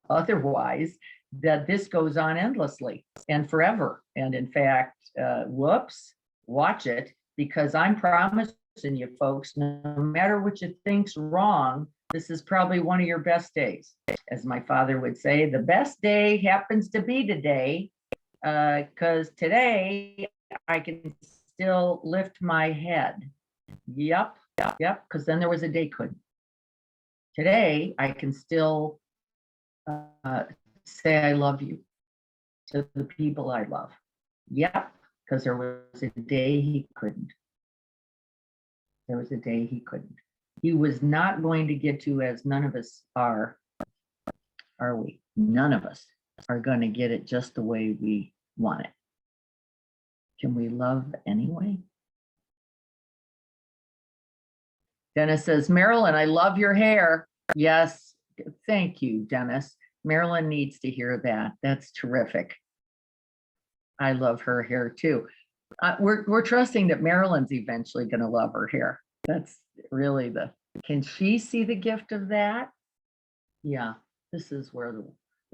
otherwise, that this goes on endlessly and forever. And in fact, whoops, watch it, because I'm promising you folks, no matter what you think's wrong, this is probably one of your best days. As my father would say, the best day happens to be today, because today I can still lift my head. Yep, because then there was a day couldn't. Today I can still say I love you to the people I love. Yep, because there was a day he couldn't. There was a day he couldn't. He was not going to get to, as none of us are we? None of us are going to get it just the way we want it. Can we love anyway? Dennis says, Marilyn, I love your hair. Yes, thank you, Dennis. Marilyn needs to hear that. That's terrific. I love her hair too. We're trusting that Marilyn's eventually going to love her hair. That's really can she see the gift of that? Yeah, this is where the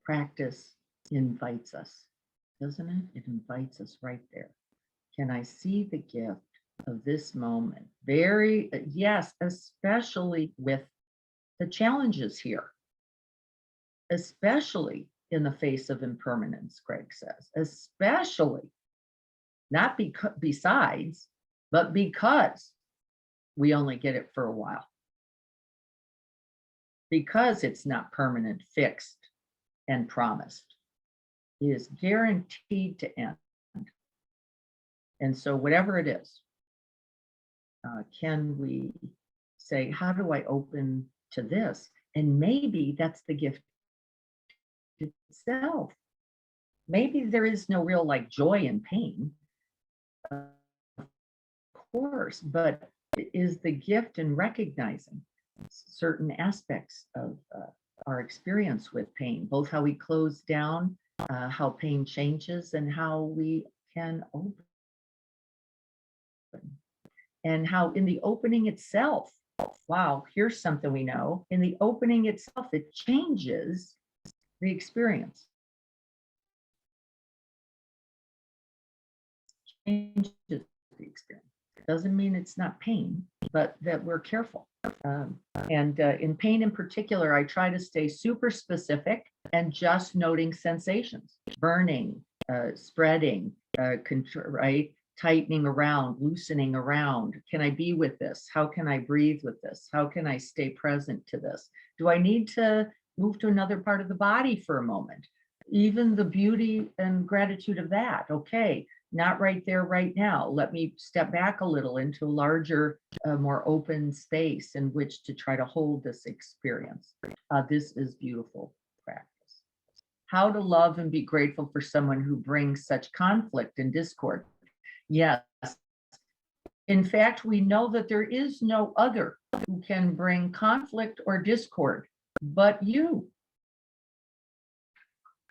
practice invites us, doesn't it? It invites us right there. Can I see the gift of this moment? Yes, especially with the challenges here, especially in the face of impermanence, Greg says, especially, not besides, but because we only get it for a while. Because it's not permanent, fixed, and promised. It is guaranteed to end. And so whatever it is, can we say, how do I open to this? And maybe that's the gift itself. Maybe there is no real joy in pain, of course, but it is the gift in recognizing certain aspects of our experience with pain, both how we close down, how pain changes, and how we can open. And how in the opening itself, wow, here's something we know. In the opening itself, it changes the experience. Changes the experience. Doesn't mean it's not pain, but that we're careful. In pain in particular, I try to stay super specific and just noting sensations, burning, spreading, right? Tightening around, loosening around. Can I be with this? How can I breathe with this? How can I stay present to this? Do I need to move to another part of the body for a moment? Even the beauty and gratitude of that. Okay, not right there, right now. Let me step back a little into a larger, more open space in which to try to hold this experience. This is beautiful practice. How to love and be grateful for someone who brings such conflict and discord. Yes. In fact, we know that there is no other who can bring conflict or discord but you.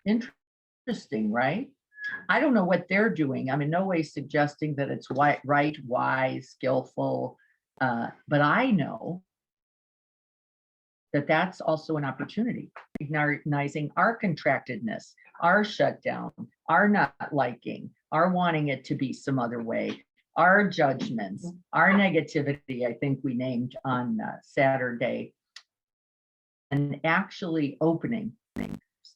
Interesting, right? I don't know what they're doing. I'm in no way suggesting that it's right, wise, skillful, but I know that that's also an opportunity, recognizing our contractedness, our shutdown, our not liking, our wanting it to be some other way, our judgments, our negativity, I think we named on Saturday, and actually opening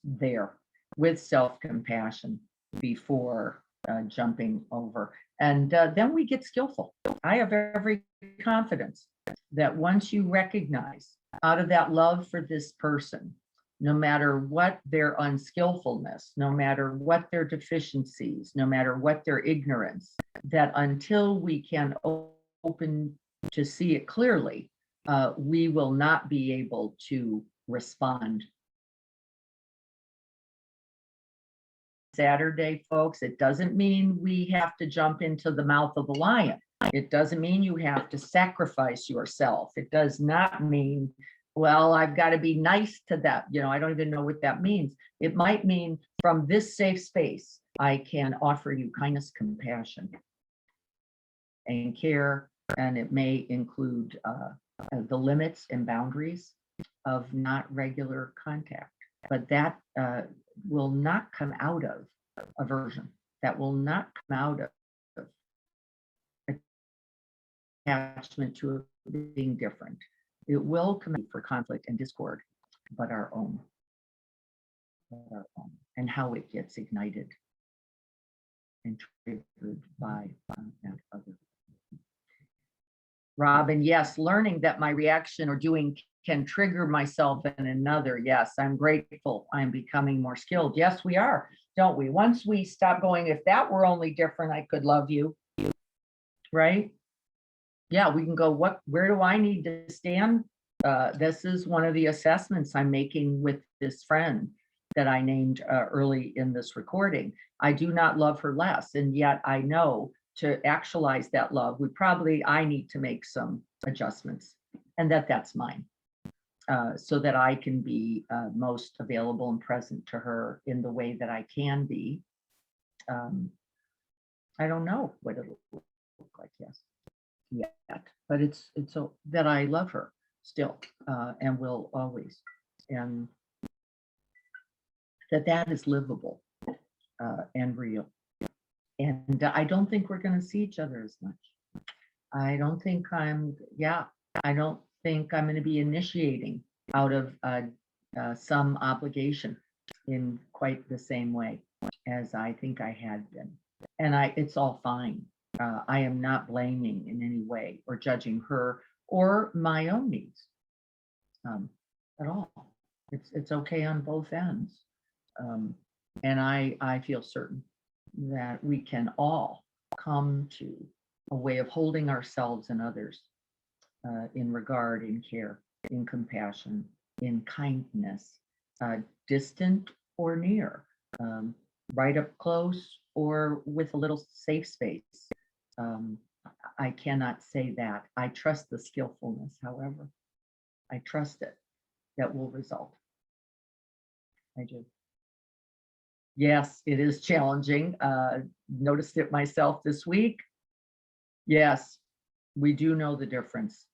there with self-compassion before jumping over. And then we get skillful. I have every confidence that once you recognize out of that love for this person, no matter what their unskillfulness, no matter what their deficiencies, no matter what their ignorance, that until we can open to see it clearly, we will not be able to respond. Saturday, folks, it doesn't mean we have to jump into the mouth of the lion. It doesn't mean you have to sacrifice yourself. It does not mean, well, I've got to be nice to that. You know, I don't even know what that means. It might mean from this safe space, I can offer you kindness, compassion, and care. And it may include the limits and boundaries of not regular contact. But that will not come out of aversion. That will not come out of attachment to being different. It will come for conflict and discord, but our own. And how it gets ignited and triggered by that other. Robin, yes, learning that my reaction or doing can trigger myself and another. Yes, I'm grateful. I'm becoming more skilled. Yes, we are, don't we? Once we stop going, if that were only different, I could love you, right? Yeah, we can go, where do I need to stand? This is one of the assessments I'm making with this friend that I named early in this recording. I do not love her less, and yet I know to actualize that love, I need to make some adjustments, and that's mine. So that I can be most available and present to her in the way that I can be. I don't know what it'll look like, yet, but it's so that I love her still and will always, and that is livable and real. And I don't think we're going to see each other as much. I don't think I'm going to be initiating out of some obligation in quite the same way as I think I had been. And it's all fine. I am not blaming in any way or judging her or my own needs at all. It's okay on both ends. And I feel certain that we can all come to a way of holding ourselves and others in regard, in care, in compassion, in kindness, distant or near, right up close or with a little safe space. I cannot say that. I trust the skillfulness, however. I trust it that will result. I do. Yes, it is challenging. Noticed it myself this week. Yes, we do know the difference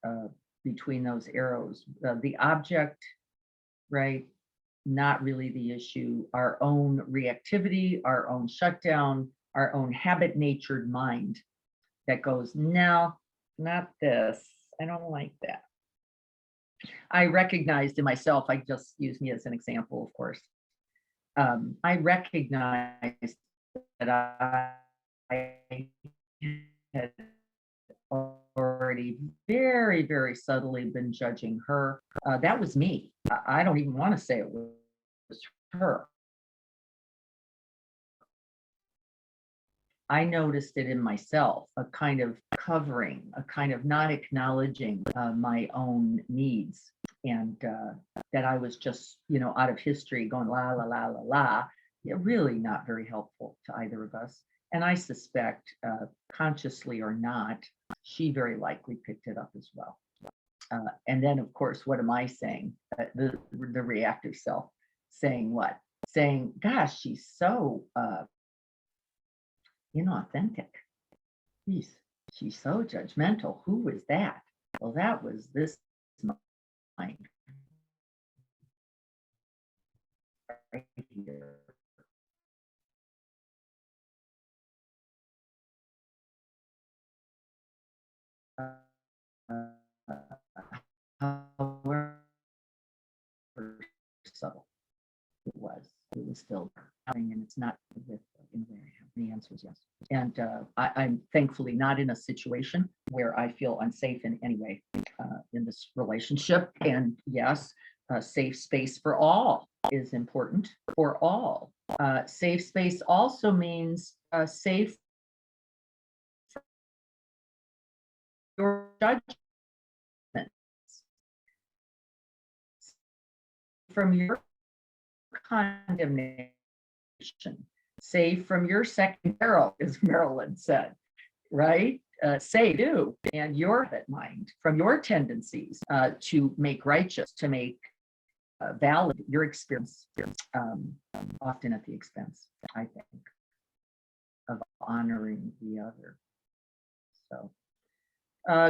between those arrows. The object, right, not really the issue. Our own reactivity, our own shutdown, our own habit-natured mind that goes, no, not this. I don't like that. I recognized in myself, I just use me as an example, of course. I recognized that I had already very, very subtly been judging her. That was me. I don't even want to say it was her. I noticed it in myself, a kind of covering, a kind of not acknowledging my own needs, and that I was just, out of history going la, la, la, la, la, really not very helpful to either of us. And I suspect, consciously or not, she very likely picked it up as well. And then, of course, what am I saying? The reactive self saying what? Saying, gosh, she's so inauthentic. She's so judgmental. Who was that? Well, that was this mind. right here. However subtle it was still coming, and it's not with in a way I have. The answer is yes. And I'm thankfully not in a situation where I feel unsafe in any way in this relationship. And yes, a safe space for all is important for all. Safe space also means safe your judgment from your condemnation, safe from your second barrel, as Marilyn said, right? Say do, and your mind from your tendencies to make righteous, to make valid your experience, often at the expense, I think, of honoring the other. So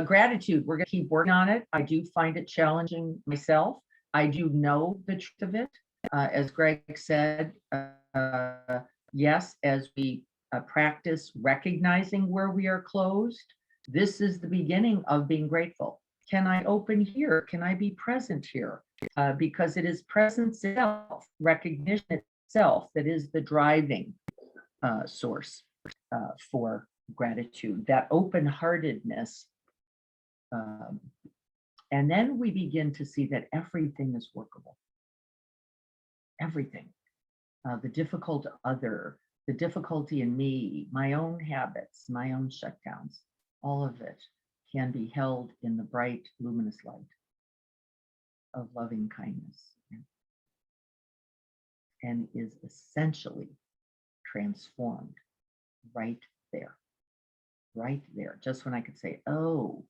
gratitude, we're going to keep working on it. I do find it challenging myself. I do know the truth of it. As Greg said, yes, as we practice recognizing where we are closed, this is the beginning of being grateful. Can I open here? Can I be present here? Because it is presence itself, recognition itself, that is the driving source for gratitude, that open-heartedness. And then we begin to see that everything is workable. Everything. The difficult other, the difficulty in me, my own habits, my own shutdowns, all of it can be held in the bright, luminous light of loving kindness and is essentially transformed right there. Right there. Just when I could say, oh,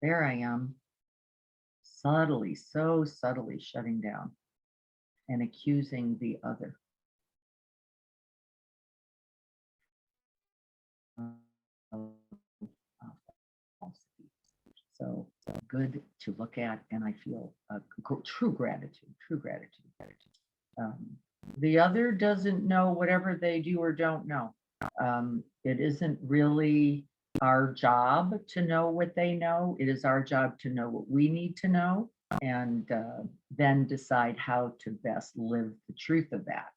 there I am, subtly, so subtly shutting down and accusing the other. So good to look at, and I feel true gratitude, true gratitude. The other doesn't know whatever they do or don't know. It isn't really our job to know what they know. It is our job to know what we need to know, and then decide how to best live the truth of that.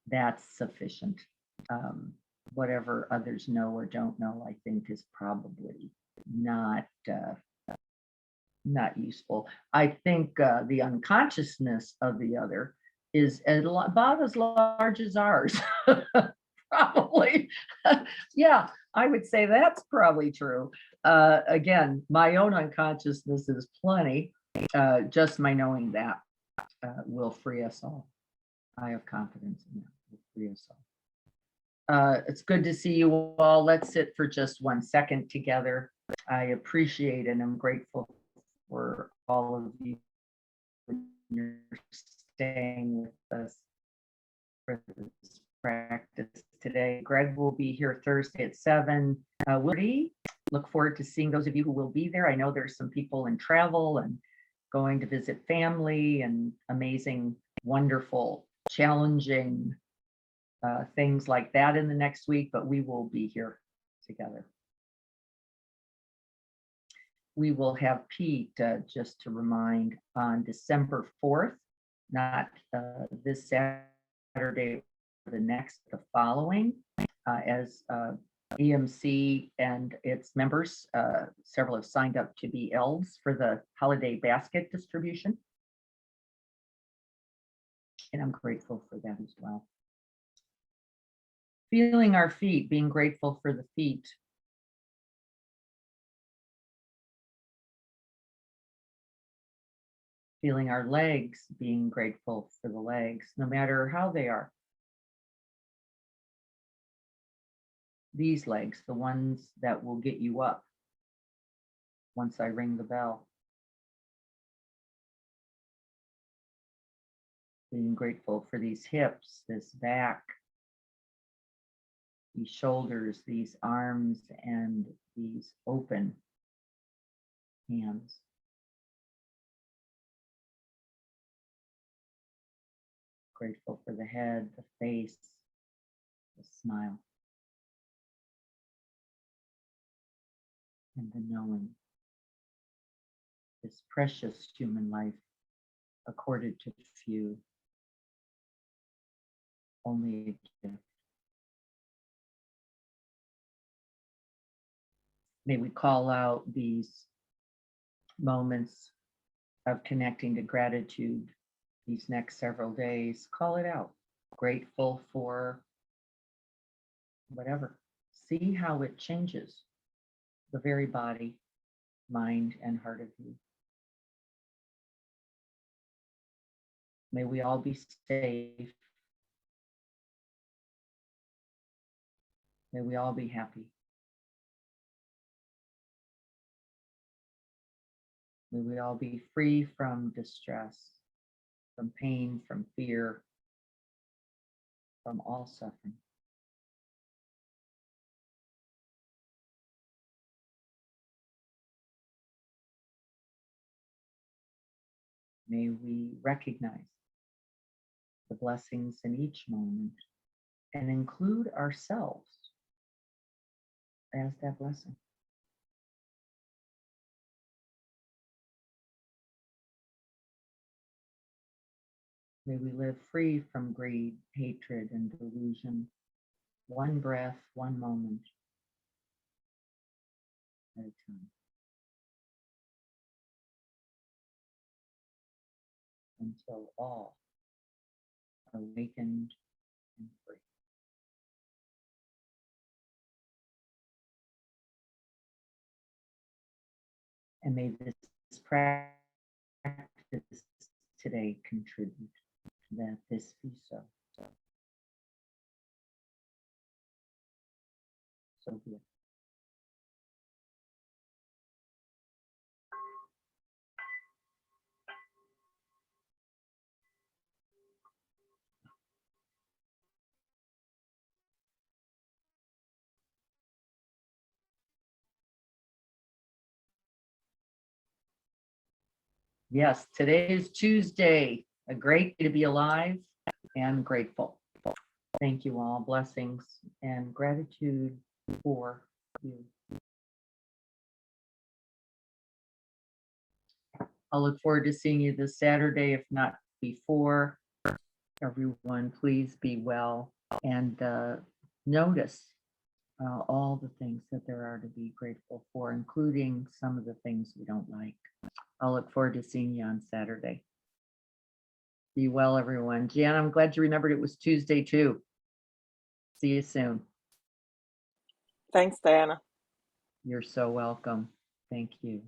That's sufficient. Whatever others know or don't know, I think, is probably not useful. I think the unconsciousness of the other is about as large as ours. Probably. Yeah, I would say that's probably true. Again, my own unconsciousness is plenty. Just my knowing that will free us all. I have confidence in that. Will free us all. It's good to see you all. Let's sit for just 1 second together. I appreciate and I'm grateful for all of you when you're staying with us for this practice today. Greg will be here Thursday at 7. Look forward to seeing those of you who will be there. I know there's some people in travel and going to visit family and amazing, wonderful, challenging things like that in the next week, but we will be here together. We will have Pete, just to remind, on December 4th, not this Saturday, the next, the following, as EMC and its members, several have signed up to be elves for the holiday basket distribution. And I'm grateful for that as well. Feeling our feet, being grateful for the feet. Feeling our legs, being grateful for the legs, no matter how they are. These legs, the ones that will get you up once I ring the bell. Being grateful for these hips, this back, these shoulders, these arms, and these open hands. Grateful for the head, the face, the smile, and the knowing. This precious human life accorded to few, only a gift. May we call out these moments of connecting to gratitude these next several days. Call it out. Grateful for whatever. See how it changes the very body, mind, and heart of you. May we all be safe. May we all be happy. May we all be free from distress, from pain, from fear, from all suffering. May we recognize the blessings in each moment and include ourselves as that blessing. May we live free from greed, hatred, and delusion, one breath, one moment at a time. Until all are awakened and free. And may this practice today contribute to that this be so. So be it. Yes, today is Tuesday. A great day to be alive and grateful. Thank you all. Blessings and gratitude for you. I'll look forward to seeing you this Saturday, if not before. Everyone, please be well and notice all the things that there are to be grateful for, including some of the things we don't like. I'll look forward to seeing you on Saturday. Be well, everyone. Jan, I'm glad you remembered it was Tuesday too. See you soon. Thanks, Diana. You're so welcome. Thank you.